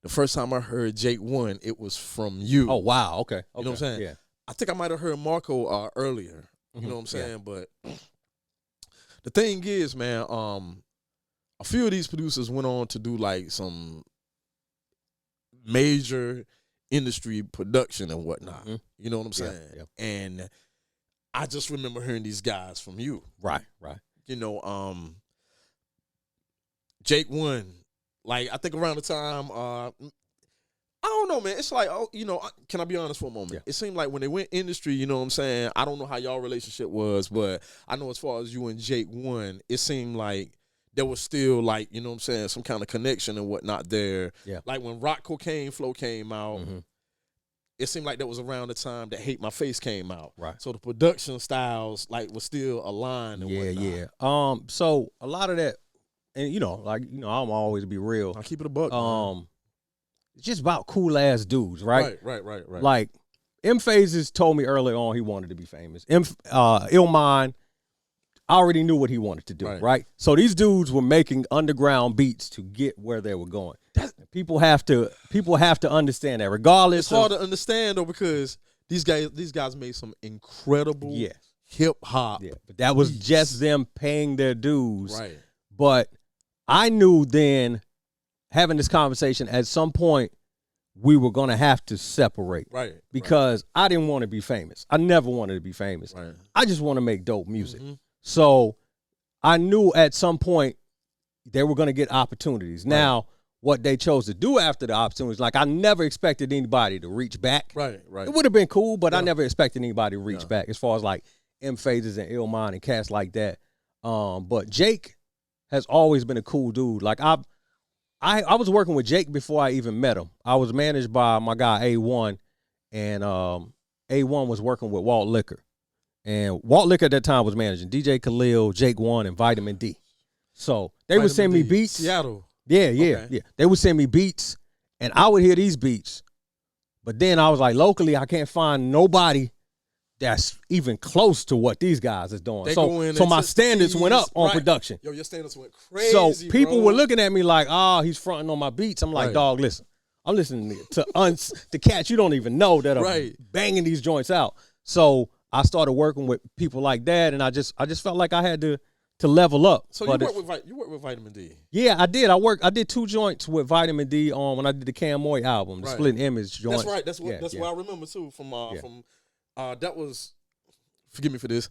The first time I heard Jake One, it was from you. Oh wow. Okay. You know what I'm saying? Yeah. I think I might have heard Marco earlier. You know what I'm saying? But the thing is, man, a few of these producers went on to do like some major industry production and whatnot. Mm-hmm. You know what I'm saying? Yeah. And I just remember hearing these guys from you. Right. You know, Jake One, like I think around the time, I don't know, man. It's like, can I be honest for a moment? Yeah. It seemed like when they went industry, you know what I'm saying? I don't know how y'all relationship was, but I know as far as you and Jake One, it seemed like there was still like, you know what I'm saying, some kind of connection and whatnot there. Yeah. Like when Rock Cocaine Flow came out, Mm-hmm. it seemed like that was around the time that Hate My Face came out. Right. So the production styles like was still aligned and whatnot. So a lot of that, and I'm always be real. I'll keep it a buck. It's just about cool ass dudes, right? Right. Like M Phases told me early on he wanted to be famous. Illmind, I already knew what he wanted to do, right? So these dudes were making underground beats to get where they were going. People have to understand that, regardless. It's hard to understand though because these guys made some incredible hip hop. Yeah, but that was just them paying their dues. Right. But I knew then, having this conversation, at some point we were gonna have to separate. Right. Because I didn't want to be famous. I never wanted to be famous. Right. I just want to make dope music. Mm-hmm. So I knew at some point they were gonna get opportunities. Right. Now, what they chose to do after the opportunities, like I never expected anybody to reach back. Right. It would have been cool, but I never expected anybody to reach back as far as like M Phases and Illmind and cats like that. But Jake has always been a cool dude. Like I was working with Jake before I even met him. I was managed by my guy A1, and A1 was working with Walt Liquor. And Walt Liquor at that time was managing DJ Khalil, Jake One, and Vitamin D. So they would send me beats. Seattle. Yeah. They would send me beats, and I would hear these beats. But then I was like, locally, I can't find nobody that's even close to what these guys is doing. So my standards went up on production. Yo, your standards went crazy. So people were looking at me like, he's fronting on my beats. I'm like, dog, listen. I'm listening to cats you don't even know that are banging these joints out. So I started working with people like that, and I just felt like I had to level up. So you work with Vitamin D. Yeah, I did. I did 2 joints with Vitamin D on when I did the Cam Moy album, the Split Image joint. That's right. That's what I remember too from that was, forgive me for this,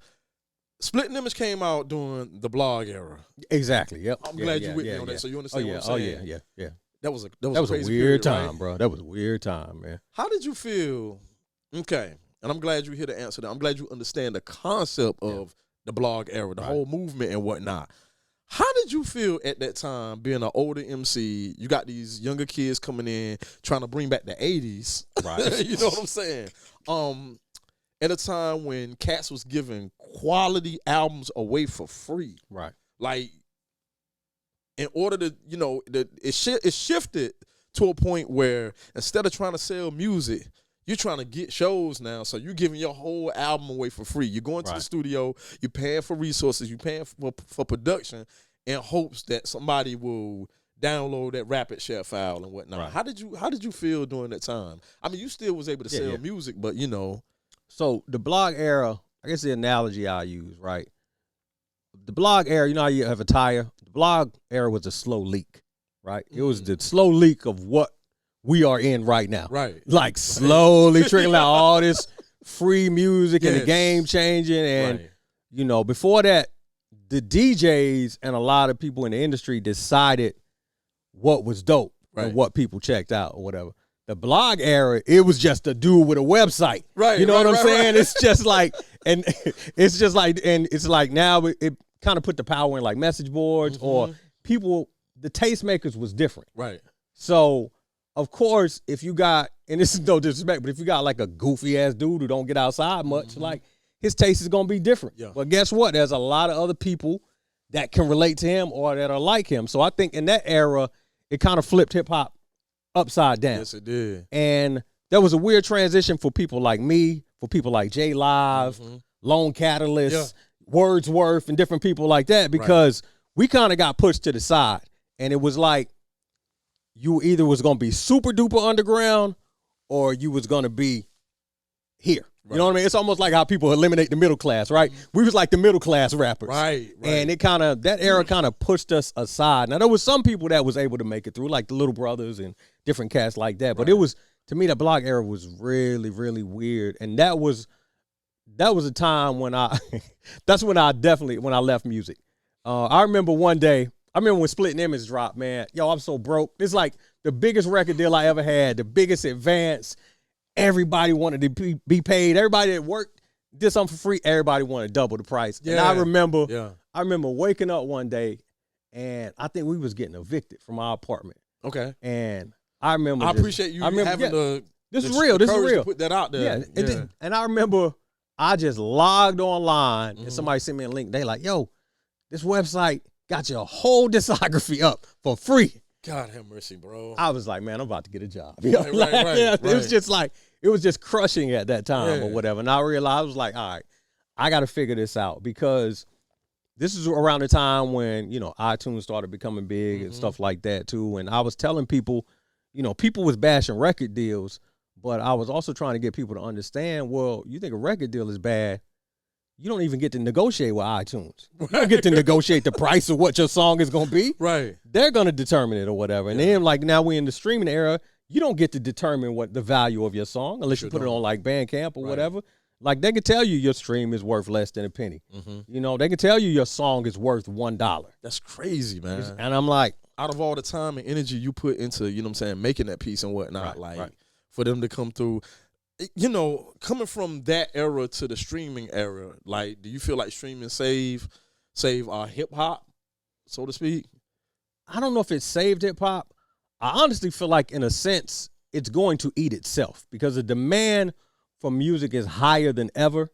Split Image came out during the blog era. Exactly. Yep. I'm glad you with me on that, so you understand what I'm saying. Yeah. That was a weird period, time, right? bro. That was a weird time, man. How did you feel? Okay, and I'm glad you hear the answer. I'm glad you understand the concept of the blog era, the whole movement and whatnot. How did you feel at that time being an older MC? You got these younger kids coming in trying to bring back the 80s. Right. You know what I'm saying? At a time when cats was giving quality albums away for free. Right. Like, in order to, it shifted to a point where instead of trying to sell music, you're trying to get shows now. So you're giving your whole album away for free. You're going to the studio, you're paying for resources, you're paying for production in hopes that somebody will download that rapid share file and whatnot. Right. How did you feel during that time? I mean, you still was able to sell music, but So the blog era, I guess the analogy I use, right? The blog era, how you have a tire? The blog era was a slow leak, right? It was the slow leak of what we are in right now. Right. Like slowly trickling out all this free music and the game changing. And, before that, the DJs and a lot of people in the industry decided what was dope and what people checked out or whatever. The blog era, it was just a dude with a website. Right. You know what I'm saying? It's just like And it's just like, and it's like now it kind of put the power in like message boards or people, the tastemakers was different. Right. So, of course, if you got, and this is no disrespect, but if you got like a goofy ass dude who don't get outside much, like his taste is going to be different. Yeah. But guess what? There's a lot of other people that can relate to him or that are like him. So I think in that era, it kind of flipped hip hop upside down. Yes, it did. And there was a weird transition for people like me, for people like J Live, Lone Catalyst, Wordsworth, and different people like that, because we kind of got pushed to the side. And it was like you either was going to be super duper underground or you was going to be here. You know what I mean? It's almost like how people eliminate the middle class, right? We was like the middle class rappers. Right. And it kind of, that era kind of pushed us aside. Now, there was some people that was able to make it through, like the Little Brothers and different cats like that. But it was, to me, the block era was really, really weird. And that was a time when that's when I left music. I remember one day, when Splitting Image dropped, man. Yo, I'm so broke. It's like the biggest record deal I ever had, the biggest advance. Everybody wanted to be paid. Everybody that worked did something for free. Everybody wanted double the price. Yeah. And I remember waking up one day, and I think we was getting evicted from our apartment. Okay. And I remember. I appreciate you having the. This is real. This is real. To put that out there. Yeah. And I remember I just logged online, and somebody sent me a link. They like, yo, this website got your whole discography up for free. God have mercy, bro. I was like, man, I'm about to get a job. Right. It was just like, it was just crushing at that time or whatever. And I realized, I was like, all right, I got to figure this out, because this is around the time when, iTunes started becoming big and stuff like that too. And I was telling people, people was bashing record deals, but I was also trying to get people to understand, well, you think a record deal is bad, you don't even get to negotiate with iTunes. You don't get to negotiate the price of what your song is going to be. Right. They're going to determine it or whatever. And then, like, now we're in the streaming era, you don't get to determine what the value of your song unless you put it on, like, Bandcamp or whatever. Like, they can tell you your stream is worth less than a penny. They can tell you your song is worth $1. That's crazy, man. And I'm like, out of all the time and energy you put into, making that piece and whatnot, for them to come through, coming from that era to the streaming era, like, do you feel like streaming save hip hop, so to speak? I don't know if it saved hip hop. I honestly feel like, in a sense, it's going to eat itself, because the demand for music is higher than ever,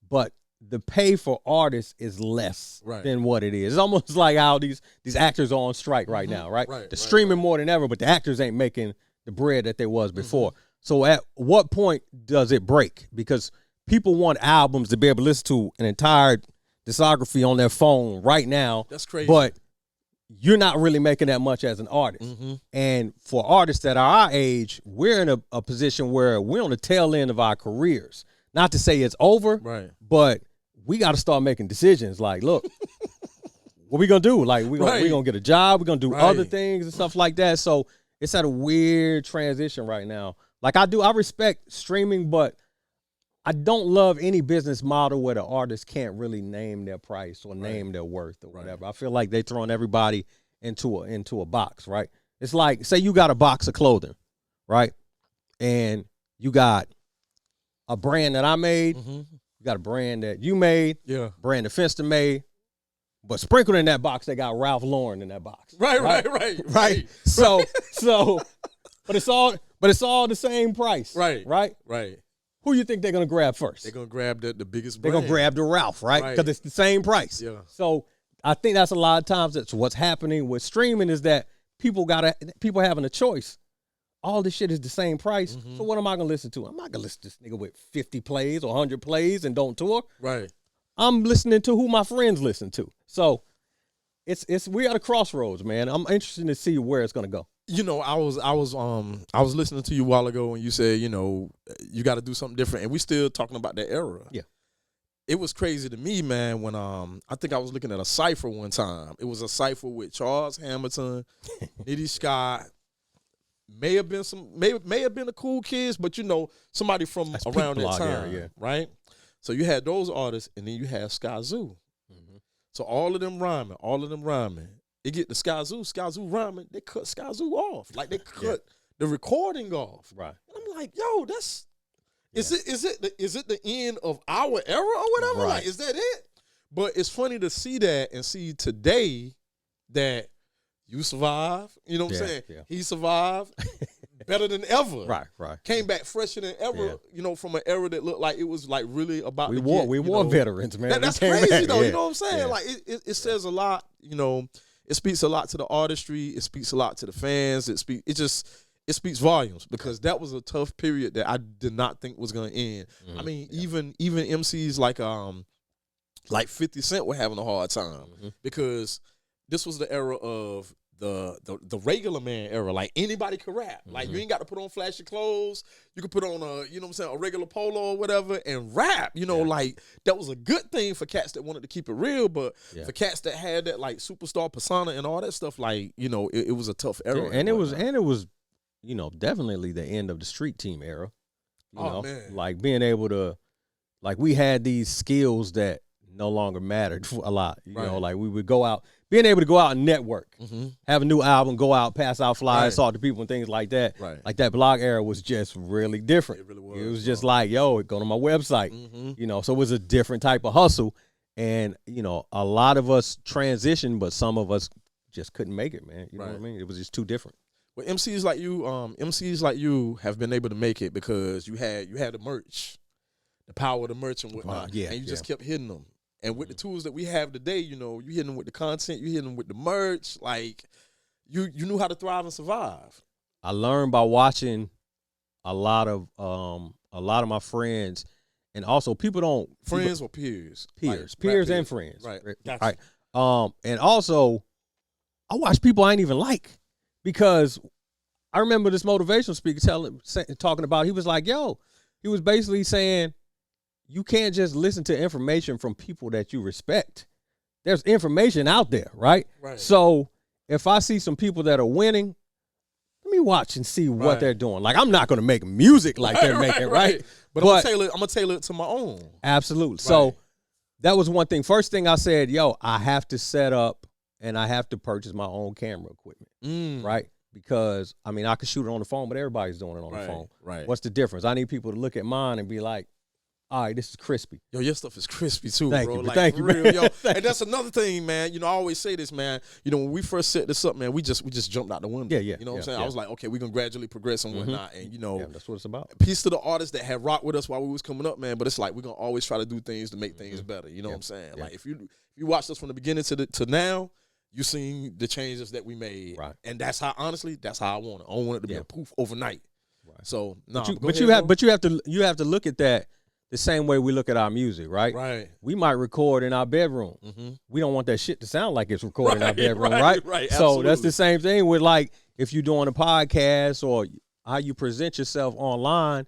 but the pay for artists is less than what it is. It's almost like how these actors are on strike right now, right? They're streaming more than ever, but the actors ain't making the bread that they was before. So at what point does it break? Because people want albums to be able to listen to an entire discography on their phone right now. That's crazy. But you're not really making that much as an artist. And for artists that are our age, we're in a position where we're on the tail end of our careers. Not to say it's over, but we got to start making decisions. Like, look, what we going to do? Like, we going to get a job. We're going to do other things and stuff like that. So it's at a weird transition right now. Like, I respect streaming, but I don't love any business model where the artist can't really name their price or name their worth or whatever. I feel like they throwing everybody into a box, right? It's like, say you got a box of clothing, right? And you got a brand that I made, you got a brand that you made, brand that Finster made, but sprinkled in that box, they got Ralph Lauren in that box. Right. So, but it's all the same price. Right. Who you think they're going to grab first? They're going to grab the biggest brand. They're going to grab the Ralph, right? Because it's the same price. Yeah. So I think that's a lot of times that's what's happening with streaming, is that people having a choice. All this shit is the same price. So what am I going to listen to? I'm not going to listen to this nigga with 50 plays or 100 plays and don't tour. Right. I'm listening to who my friends listen to. So we at a crossroads, man. I'm interested to see where it's going to go. I was listening to you a while ago when you said, you got to do something different, and we still talking about that era. Yeah. It was crazy to me, man, when I think I was looking at a cipher one time. It was a cipher with Charles Hamilton, Nitty Scott, may have been the Cool Kids, but somebody from That's around that time, area, right? So you had those artists, and then you had Skyzoo. So all of them rhyming. It get the Skyzoo rhyming, they cut Skyzoo off. Like, they cut the recording off. Right. And I'm like, yo, that's Is it the end of our era or whatever? Right. Like, is that it? But it's funny to see that and see today that you survived. You know what I'm saying? Yeah. He survived better than ever. Right. Came back fresher than ever. You know, from an era that looked like it was like really about. We were veterans, man. That's crazy back. though. Yeah. You know what I'm saying? Yeah. Like it says a lot. You know, it speaks a lot to the artistry. It speaks a lot to the fans. It speaks volumes because that was a tough period that I did not think was gonna end. Mm-hmm. I mean, even MCs like 50 Cent were having a hard time because this was the era of the regular man era. Like anybody could rap. Like you ain't got to put on flashy clothes. You could put on a regular polo or whatever and rap. You know, like that was a good thing for cats that wanted to keep it real, but for cats that had that like superstar persona and all that stuff, like, you know, it was a tough era. And it was, you know, definitely the end of the street team era. You know, man. like being able to, like we had these skills that no longer mattered a lot. You know, like we would go out, being able to go out and network, have a new album, go out, pass out flyers, talk to people and things like that. Right. Like that blog era was just really different. It really was. It was just like, yo, go to my website. You know, so it was a different type of hustle. And, you know, a lot of us transitioned, but some of us just couldn't make it, man. You know what I mean? It was just too different. Well, MCs like you have been able to make it because you had the merch, the power of the merch and whatnot. And you just kept hitting them. And with the tools that we have today, you know, you hitting them with the content, you hitting them with the merch, like you knew how to thrive and survive. I learned by watching a lot of my friends, and also or peers, peers and friends, right? Gotcha. Right. And also I watch people I ain't even like, because I remember this motivational speaker talking about, he was like, yo, he was basically saying, you can't just listen to information from people that you respect. There's information out there, right? So if I see some people that are winning, let me watch and see what they're doing. Like, I'm not going to make music like they're making, right? But I'm gonna tailor it to my own. Absolutely. So that was one thing. First thing I said, yo, I have to set up and I have to purchase my own camera equipment, right? Because, I mean, I can shoot it on the phone, but everybody's doing it on the phone. Right. What's the difference? I need people to look at mine and be like, all right, this is crispy. Yo, your stuff is crispy too, Thank bro. you, Like, thank for you, real, man. yo. And that's another thing, man. You know, I always say this, man. You know, when we first set this up, man, we just jumped out the window. Yeah. You know what I'm saying? I was like, okay, we're gonna gradually progress and whatnot. And, you know, that's what it's about. Peace to the artists that had rocked with us while we was coming up, man. But it's like we're gonna always try to do things to make things better. You know what I'm saying? Like if you watched us from the beginning to now, you seen the changes that we made. Right. And that's how I want it. I don't want it to be a poof overnight. Right. So you have to look at that the same way we look at our music, right? Right. We might record in our bedroom. We don't want that shit to sound like it's recorded in our bedroom, right? Right. So absolutely. that's the same thing with, like, if you're doing a podcast or how you present yourself online,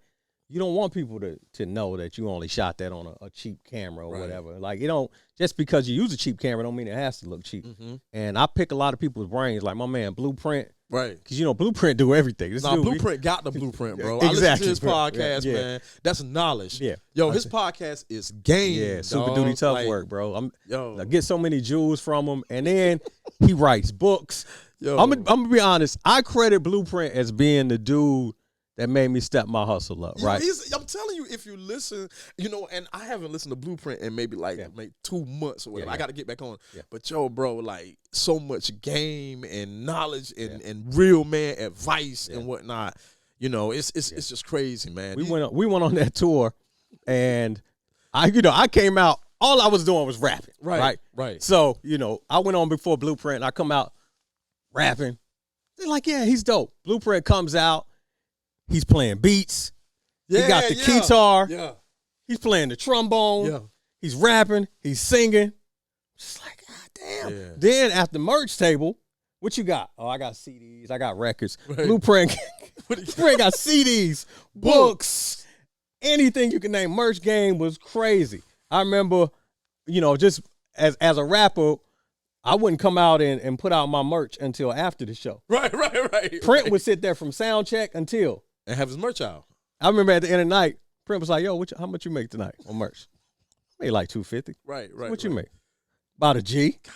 you don't want people to know that you only shot that on a cheap camera or whatever. Like, you don't, just because you use a cheap camera don't mean it has to look cheap. And I pick a lot of people's brains, like my man Blueprint. Right. Because, you know, Blueprint do everything. Blueprint got the blueprint, bro. Exactly. I listen to his podcast, man. That's knowledge. Yeah. Yo, his podcast is game. Yeah, super duty tough work, bro. I get so many jewels from him. And then he writes books. Yo. I'm gonna be honest. I credit Blueprint as being the dude that made me step my hustle up, right? I'm telling you, if you listen, you know, and I haven't listened to Blueprint in maybe 2 months or whatever. I got to get back on. But yo, bro, like so much game and knowledge and real man advice and whatnot. You know, it's just crazy, man. We went on that tour, and I came out. All I was doing was rapping, right. So, you know, I went on before Blueprint, and I come out rapping. They're like, yeah, he's dope. Blueprint comes out. He's playing beats. He got the guitar. Yeah. He's playing the trombone. Yeah. He's rapping. He's singing. Just like, God damn. Yeah. Then at the merch table, what you got? Oh, I got CDs. I got records. Right. Blueprint got CDs, books, anything you can name. Merch game was crazy. I remember, you know, just as a rapper, I wouldn't come out and put out my merch until after the show. Right. Print would sit there from sound check until. And have his merch out. I remember at the end of the night, Print was like, yo, how much you make tonight on merch? I made like $250. Right. What you make? About a G. God.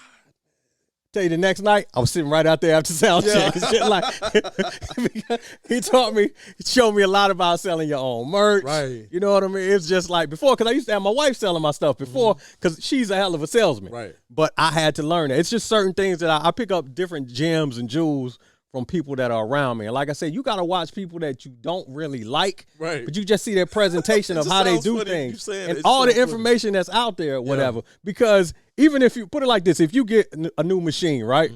Tell you the next night, I was sitting right out there after sound check and shit like. He taught me, showed me a lot about selling your own merch. Right. You know what I mean? It's just like before, because I used to have my wife selling my stuff before, because she's a hell of a salesman. Right. But I had to learn it. It's just certain things that I pick up different gems and jewels from people that are around me. And like I said, you got to watch people that you don't really like, Right. but you just see their presentation of just how they sounds do funny. things You saying and it all the sounds funny. information that's out there or whatever. Because even if you put it like this, if you get a new machine, right,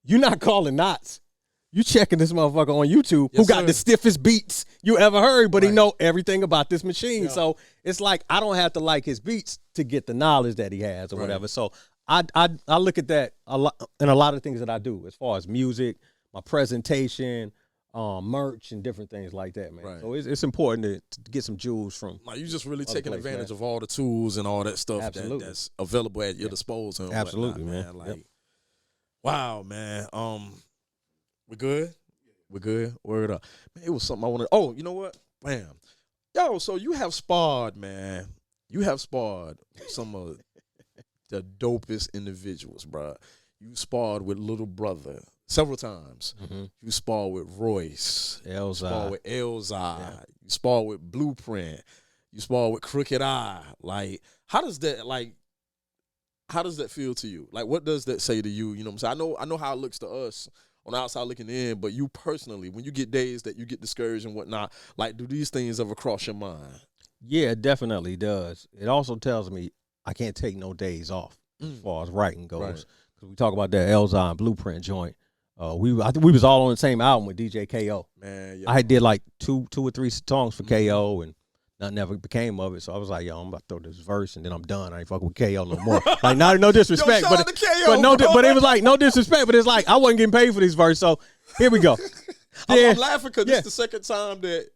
you're not calling knots. You checking this motherfucker on YouTube who got sir. the stiffest beats you ever heard, but he Right. know everything about this machine. Yeah. So it's like I don't have to like his beats to get the knowledge that he has or Right. whatever. So I look at that a lot in a lot of things that I do as far as music, my presentation, merch, and different things like that, man. Right. So it's important to get some jewels from. Like you just really Other taking place, advantage man. of all the tools and all that stuff Absolutely. that's available at your disposal. And Absolutely, whatnot, man. Like, wow, man. We good? We good? Word up. Man, it was something I wanted. Oh, you know what? Bam. Yo, so you have sparred, man. You have sparred some of the dopest individuals, bro. You sparred with Little Brother several times. You sparred with Royce. You sparred with Elzai. You sparred with Blueprint. You sparred with Crooked Eye. Like, how does that feel to you? Like, what does that say to you? You know what I'm saying? I know how it looks to us on the outside looking in, but you personally, when you get days that you get discouraged and whatnot, like, do these things ever cross your mind? Yeah, it definitely does. It also tells me I can't take no days off as far as writing goes. Right. Because we talk about that Elzai and Blueprint joint. I think we was all on the same album with DJ KO. Man, yeah. I did like two or three songs for KO and nothing ever became of it. So I was like, yo, I'm about to throw this verse and then I'm done. I ain't fucking with KO no more. Like, no disrespect, Yo, shout out to KO, but it was like no disrespect, but it's like I wasn't getting paid for this verse. So here we go. I'm laughing because this is the second time that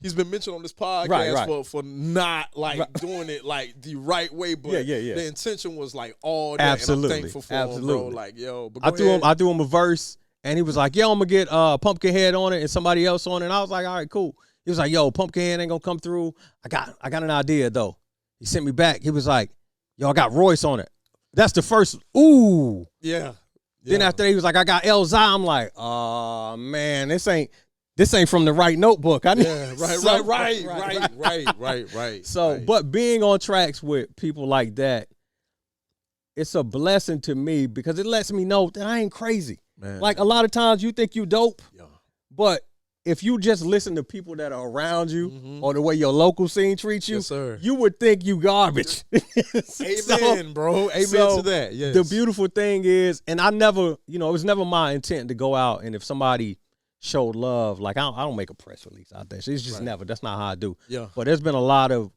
he's been mentioned on this podcast Right. for not like doing it like the right way, but Yeah. the intention was like all that. Absolutely. And I'm thankful for him, bro. Like, yo, but I threw him a verse and he was like, yo, I'm gonna get Pumpkinhead on it and somebody else on it. And I was like, all right, cool. He was like, yo, Pumpkinhead ain't gonna come through. I got an idea though. He sent me back. He was like, yo, I got Royce on it. That's the first. Ooh. Yeah. Then after that, he was like, I got Elzai. I'm like, oh man, this ain't from the right notebook. I need right. So, but being on tracks with people like that, it's a blessing to me because it lets me know that I ain't crazy. Man. Like a lot of times you think you dope, Yeah. but if you just listen to people that are around you or the way your local scene treats you, Yes, sir. you would think you garbage. Amen, bro. Amen to that. Yes. The beautiful thing is, and I never, it was never my intent to go out and if somebody showed love, like I don't make a press release out there. So it's just never. That's not how I do. Yeah. But there's been a lot of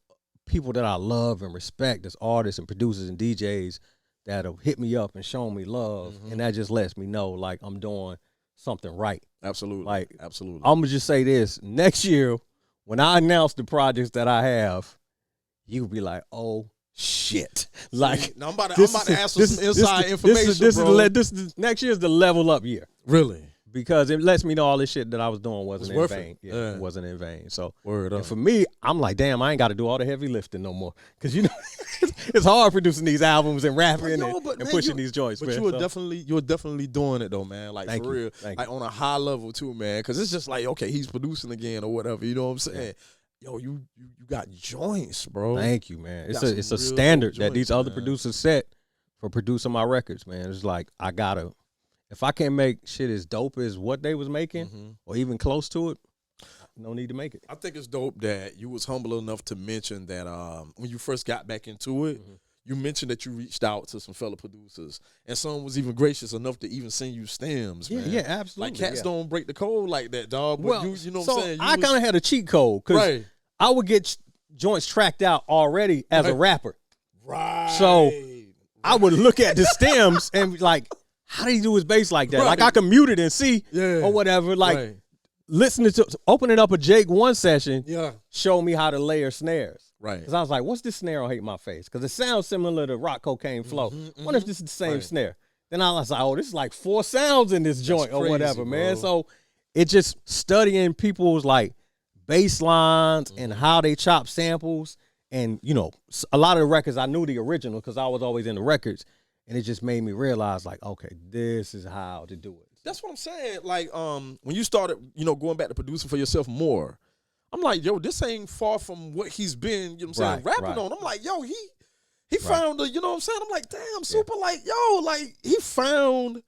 people that I love and respect as artists and producers and DJs that have hit me up and shown me love, and that just lets me know like I'm doing something right. Absolutely. Like, absolutely. I'm gonna just say this: next year, when I announce the projects that I have, you'll be like, "Oh shit!" Like, now I'm about to ask for some inside information, bro. Next year is the level up year. Really? Because it lets me know all this shit that I was doing wasn't in worth vain. it. Yeah, it wasn't in vain. So Word up. and for me, I'm like, damn, I ain't got to do all the heavy lifting no more. Because it's hard producing these albums and rapping and pushing these joints. But man. you're definitely doing it though, man. Like Thank for you. real, Thank like on a high level too, man. Because it's just like, okay, he's producing again or whatever. You know what I'm saying? Yo, you got joints, bro. Thank you, man. It's Got a some real standard dope that these joints, other man. producers set for producing my records, man. It's like I gotta. If I can't make shit as dope as what they was making, or even close to it, no need to make it. I think it's dope that you was humble enough to mention that when you first got back into it, you mentioned that you reached out to some fellow producers, and some was even gracious enough to even send you stems. Yeah, man. yeah, absolutely. Like cats don't break the code like that, dog. But Well, you know so what I'm saying? I kind of had a cheat code because I would get joints tracked out already as a rapper. Right. So I would look at the stems and be like, how do you do his bass like that? Like I can mute it and see or whatever. Like listening to opening up a Jake 1 session show me how to layer snares. Right. Because I was like, what's this snare on Hate My Face? Because it sounds similar to Rock Cocaine Flow. Wonder if this is the same snare. Then I was like, oh, this is like 4 sounds in this joint or whatever, man. bro. So it just studying people's like bass lines and how they chop samples. And, a lot of the records, I knew the original because I was always in the records. and it just made me realize, like, okay, this is how to do it. That's what I'm saying. Like, when you started, going back to producing for yourself more, I'm like, yo, this ain't far from what he's been, rapping on. I'm like, yo, he found the, you know what I'm saying? I'm like, damn, Super, like, yo, like, he found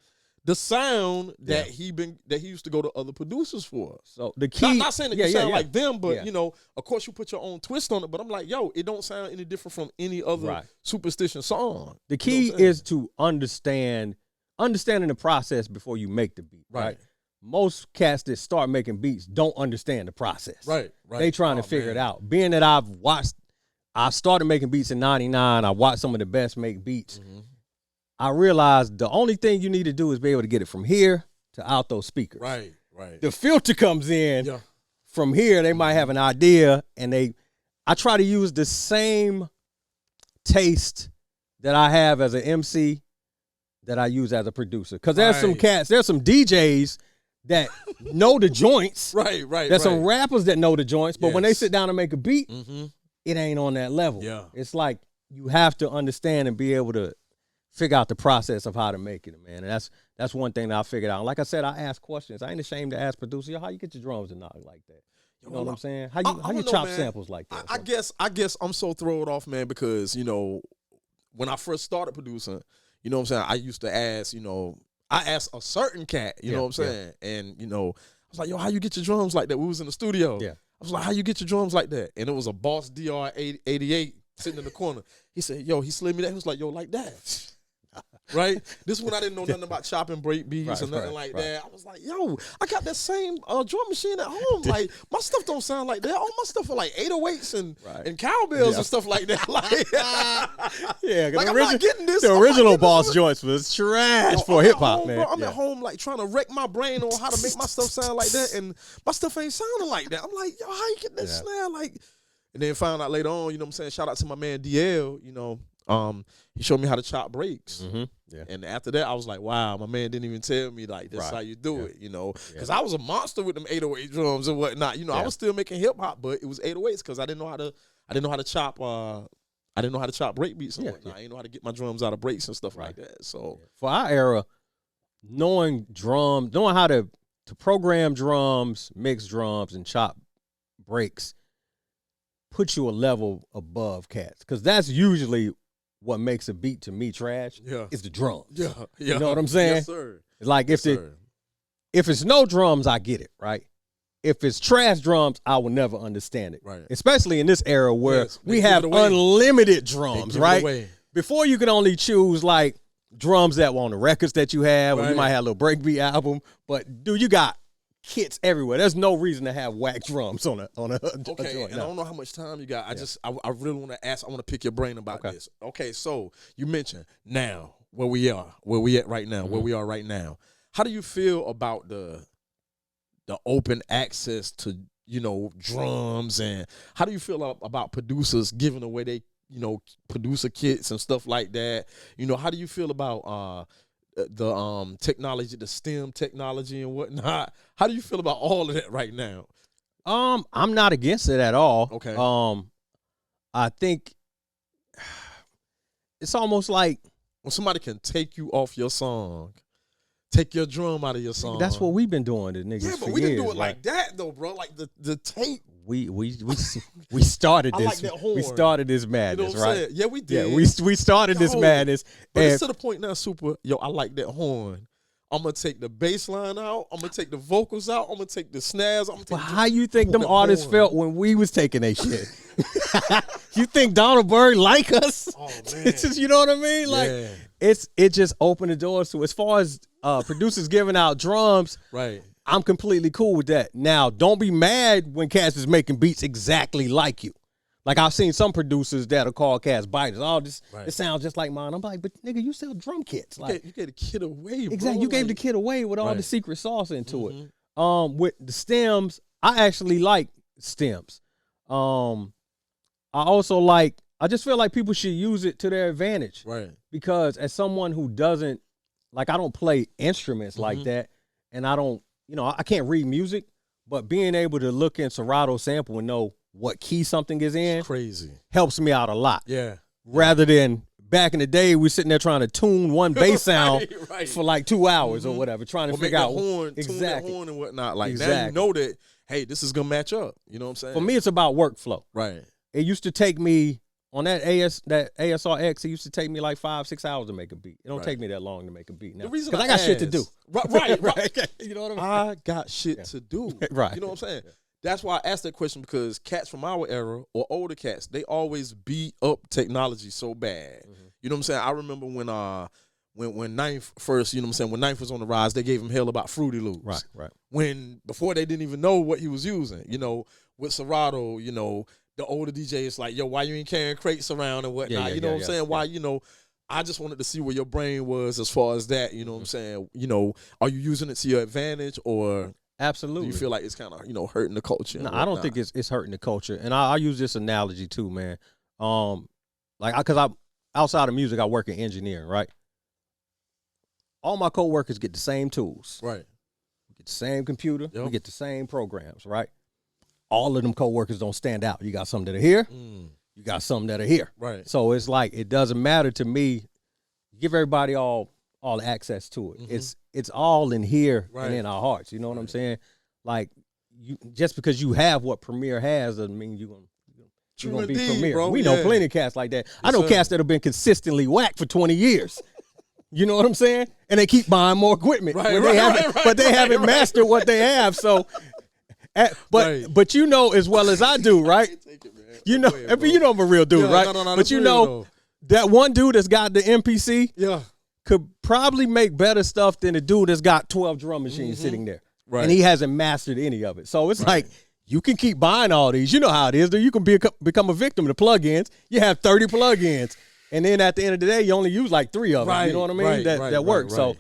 the sound that he used to go to other producers for. So the key, not saying that you sound like them, but of course you put your own twist on it. But I'm like, yo, it don't sound any different from any other Superstition song. The key is to understanding the process before you make the beat. Right. Most cats that start making beats don't understand the process. Right. They trying to figure it out. Being that I started making beats in '99. I watched some of the best make beats. Mm-hmm. I realized the only thing you need to do is be able to get it from here to out those speakers. Right. The filter comes in. Yeah. From here, they might have an idea, and I try to use the same taste that I have as an MC that I use as a producer. Because there's some DJs that know the joints. Right. There's some rappers that know the joints, but when they sit down and make a beat, it ain't on that level. Yeah. It's like you have to understand and be able to figure out the process of how to make it, man. And that's one thing that I figured out. And like I said, I ask questions. I ain't ashamed to ask producers, yo, how you get your drums to knock like that? You know what I'm saying? How you chop samples like that? I guess I'm so thrown off, man, because, when I first started producing, you know what I'm saying, I used to ask, I asked a certain cat, you know what I'm saying? And, I was like, yo, how you get your drums like that? We was in the studio. Yeah. I was like, how you get your drums like that? And it was a Boss DR 88 sitting in the corner. He said, yo, he slid me that. He was like, yo, like that. Right? This one I didn't know nothing about chopping break beats or nothing like that. I was like, yo, I got that same drum machine at home. Like, my stuff don't sound like that. All my stuff are like 808s and cowbells and stuff like that. Like, like I'm not getting this. The original Boss joints was trash for hip-hop, man. Bro, I'm at home like trying to wreck my brain on how to make my stuff sound like that, and my stuff ain't sounding like that. I'm like, yo, how you get that snare? Like, and then found out later on, you know what I'm saying? Shout out to my man DL, he showed me how to chop breaks. Mm-hmm. Yeah. And after that, I was like, wow, my man didn't even tell me, like, this is how you do it, Because I was a monster with them 808 drums and whatnot. I was still making hip-hop, but it was 808s because I didn't know how to chop I didn't know how to chop break beats and whatnot. I didn't know how to get my drums out of breaks and stuff like that. So for our era, knowing how to program drums, mix drums, and chop breaks put you a level above cats. Because that's usually what makes a beat to me trash is the drums. Yeah. You know what I'm saying? Yes, sir. Like if it's no drums, I get it, right? If it's trash drums, I will never understand it. Right. Especially in this era where we have unlimited drums, right? Before you could only choose like drums that were on the records that you have, or you might have a little breakbeat album. But dude, you got kits everywhere. There's no reason to have whack drums on a joint. And I don't know how much time you got. I really want to ask. I want to pick your brain about this. Okay, so you mentioned now where we at right now, where we are right now. How do you feel about the open access to drums, and how do you feel about producers giving away they producer kits and stuff like that? How do you feel about the technology, the STEM technology and whatnot? How do you feel about all of that right now? I'm not against it at all. Okay. I think it's almost like when somebody can take you off your song, take your drum out of your song. That's what we've been doing to niggas. Yeah, but we didn't do it like that though, bro. Like the tape. We started this. I like that horn. We started this madness, right? Saying? Yeah, we did. Yeah, we started this madness. But it's to the point now, Super. Yo, I like that horn. I'm gonna take the bass line out. I'm gonna take the vocals out. I'm gonna take the snares. How you think them artists felt when we was taking their shit? You think Donald Byrd like us? Oh man, it's just, you know what I mean? Like it just opened the doors to, as far as producers giving out drums. Right. I'm completely cool with that. Now, don't be mad when Cass is making beats exactly like you. Like, I've seen some producers that'll call Cass biters. Oh, this sounds just like mine. I'm like, but nigga, you sell drum kits. Like, you gave the kit away, bro. Exactly. You gave the kit away with all the secret sauce into it. With the stems, I actually like stems. I just feel like people should use it to their advantage. Right. Because as someone who doesn't, like, I don't play instruments like that, and I don't, I can't read music, but being able to look in Serato sample and know what key something is in crazy helps me out a lot. Yeah. Rather than back in the day, we sitting there trying to tune one bass sound right. for like 2 hours or whatever, trying to figure out horn, exactly tune that horn and whatnot. Like now you know that, hey, this is gonna match up. You know what I'm saying? For me, it's about workflow. Right. It used to take me on that ASR X. It used to take me like 5-6 hours to make a beat. It don't take me that long to make a beat now. Because I got shit to do. Right. You know what I mean? I got shit to do. Right. You know what I'm saying? That's why I asked that question, because cats from our era or older cats, they always beat up technology so bad. You know what I'm saying? I remember when Ninth first, you know what I'm saying, when Ninth was on the rise, they gave him hell about Fruity Loops. Right. Before they didn't even know what he was using. You know, with Serato, you know, the older DJ is like, yo, why you ain't carrying crates around and whatnot? You know what I'm saying? Why, you know, I just wanted to see where your brain was as far as that. You know what I'm saying? You know, are you using it to your advantage, or absolutely, do you feel like it's kind of, you know, hurting the culture? No, I don't think it's hurting the culture. And I use this analogy too, man. Because I outside of music, I work in engineering, right? All my coworkers get the same tools. Right. We get the same computer. Yep. We get the same programs, right? All of them coworkers don't stand out. You got some that are here. You got some that are here. Right. So it's like, it doesn't matter to me. Give everybody all access to it. It's all in here and in our hearts. You know what I'm saying? Like, just because you have what Premier has doesn't mean you're gonna be Premier. Bro. We know plenty of cats like that. I know cats that have been consistently whack for 20 years. You know what I'm saying? And they keep buying more equipment. But they haven't mastered what they have. So, but you know as well as I do, right? You know, you know I'm a real dude, right? No, but you know that one dude that's got the MPC could probably make better stuff than the dude that's got 12 drum machines sitting there. Right. And he hasn't mastered any of it. So it's like, you can keep buying all these. You know how it is. You can become a victim of the plugins. You have 30 plugins. And then at the end of the day, you only use like 3 of them. You know what I mean? That work. So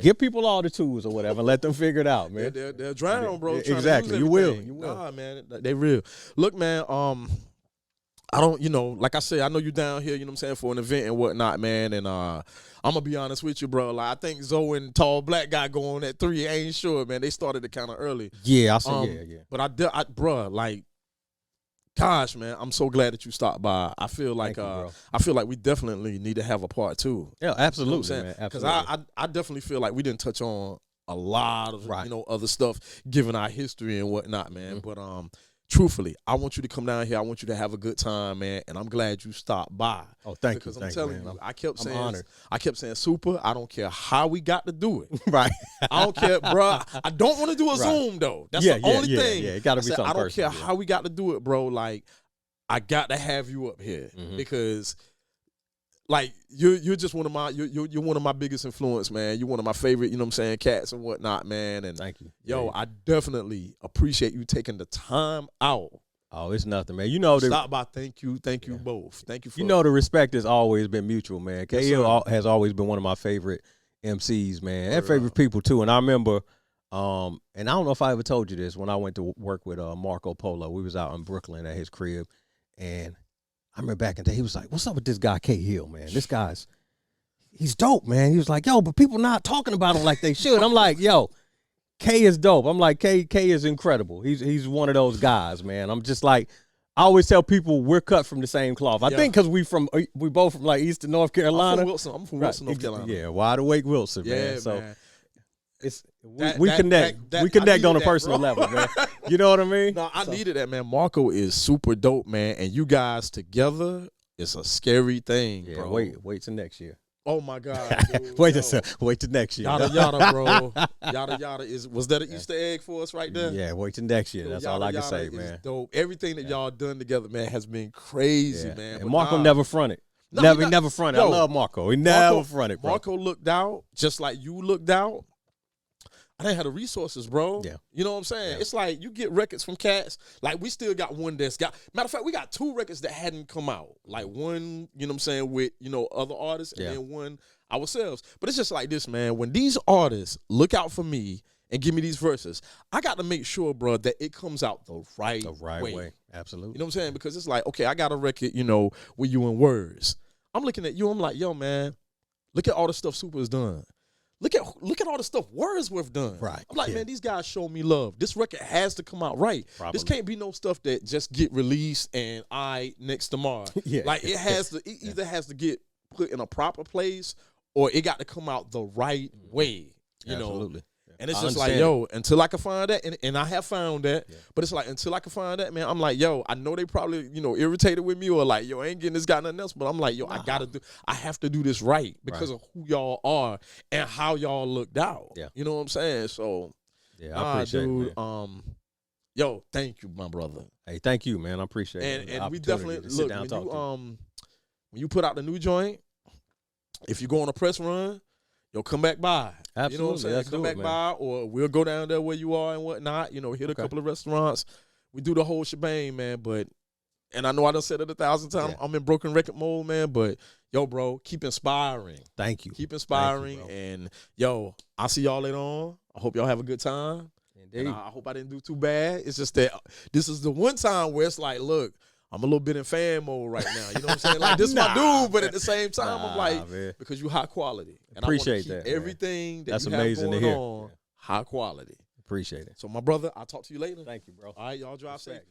give people all the tools or whatever and let them figure it out, man. They'll drown, bro. Exactly. You will. Nah, man. They real. Look, man, I don't, you know, like I said, I know you down here, you know what I'm saying, for an event and whatnot, man. And I'm going to be honest with you, bro. Like, I think Zoe and Tall Black Guy go on at 3. I ain't sure, man. They started it kind of early. Yeah, I see. Yeah. But bro, like, gosh, man, I'm so glad that you stopped by. I feel like we definitely need to have a part 2. Yeah, absolutely, you know, man. Because I definitely feel like we didn't touch on a lot of you know, other stuff given our history and whatnot, man. But truthfully, I want you to come down here. I want you to have a good time, man. And I'm glad you stopped by. Oh, thank you. Because I'm telling you, I kept saying, Super, I don't care how we got to do it. Right. I don't care, bro. I don't want to do a Zoom, though. That's the only thing. Yeah, it got to be something I don't personal, care how we got to do it, bro. Like, I got to have you up here because, like, you're just one of my you're one of my biggest influence, man. You're one of my favorite, you know what I'm saying, cats and whatnot, man. And thank you. Yo, I definitely appreciate you taking the time out. Oh, it's nothing, man. You know, stop by. Thank you both. Thank you. For the respect has always been mutual, man. KL has always been one of my favorite MCs, man, and favorite people too. And I remember, and I don't know if I ever told you this, when I went to work with Marco Polo, we was out in Brooklyn at his crib, and I remember back in the day, he was like, what's up with this guy, K Hill, man? This guy's, he's dope, man. He was like, yo, but people not talking about him like they should. I'm like, yo, K is dope. I'm like, K is incredible. He's one of those guys, man. I'm just like, I always tell people we're cut from the same cloth. I think because we both from like Eastern North Carolina. I'm from Wilson, North Carolina. Yeah, wide awake Wilson, man. Yeah, so man. We connect. We connect on a personal level, man. You know what I mean? No, I needed that, man. Marco is super dope, man. And you guys together, it's a scary thing, bro. Wait till next year. Oh my God. Dude, wait till next year. Yada, bro. Yada was that an Easter egg for us right there? Yeah, wait till next year. That's all I can say, man. Dope. Everything that y'all done together, man, has been crazy, man. And Marco never fronted. Never fronted. I love Marco. He never fronted, bro. Marco looked out just like you looked out. I didn't have the resources, bro. Yeah. You know what I'm saying? Yeah. It's like you get records from cats. Like, we still got one that's got, matter of fact, we got 2 records that hadn't come out. Like, one, you know what I'm saying, with, you know, other artists, and then one ourselves. But it's just like this, man. When these artists look out for me and give me these verses, I got to make sure, bro, that it comes out the right way. Absolutely. You know what I'm saying? Because it's like, okay, I got a record, you know, with you in words. I'm looking at you, I'm like, yo, man, look at all the stuff Super's done. Look at all the stuff Wordsworth done. Right. I'm like, man, these guys show me love. This record has to come out right. Probably. This can't be no stuff that just get released and next tomorrow. Like, it has to, it either has to get put in a proper place, or it got to come out the right way. You Absolutely. know, and it's I just like, understand yo, until I can find that, and I have found that, but it's like, until I can find that, man, I'm like, yo, I know they probably, you know, irritated with me, or like, yo, I ain't getting this guy nothing else, but I'm like, yo, I have to do this right because of who y'all are and how y'all looked out. Yeah. You know what I'm saying? So, Yeah, I appreciate dude, it, man. Yo, thank you, my brother. Hey, thank you, man. I appreciate it. And we Opportunity definitely to sit look down and when talk you to you. when you put out the new joint, if you go on a press run, yo, come back by. You know what I'm Absolutely, saying? let's Come do it, back man. by, or we'll go down there where you are and whatnot. You know, hit a couple of restaurants. We do the whole shebang, man. But, and I know I done said it 1,000 times. I'm in broken record mode, man. But yo, bro, keep inspiring. Thank you. Keep inspiring. Thank you, and yo, I'll see y'all later on. I hope y'all have a good time. Indeed. And I hope I didn't do too bad. It's just that this is the one time where it's like, look, I'm a little bit in fan mode right now. You know what I'm saying? Like, this is my dude, but at the same time, I'm like, man. because you high quality. And Appreciate I want that, to man. everything that That's you amazing have to going hear. on, high quality. Appreciate it. So, my brother, I'll talk to you later. Thank you, bro. All right, y'all drive safe.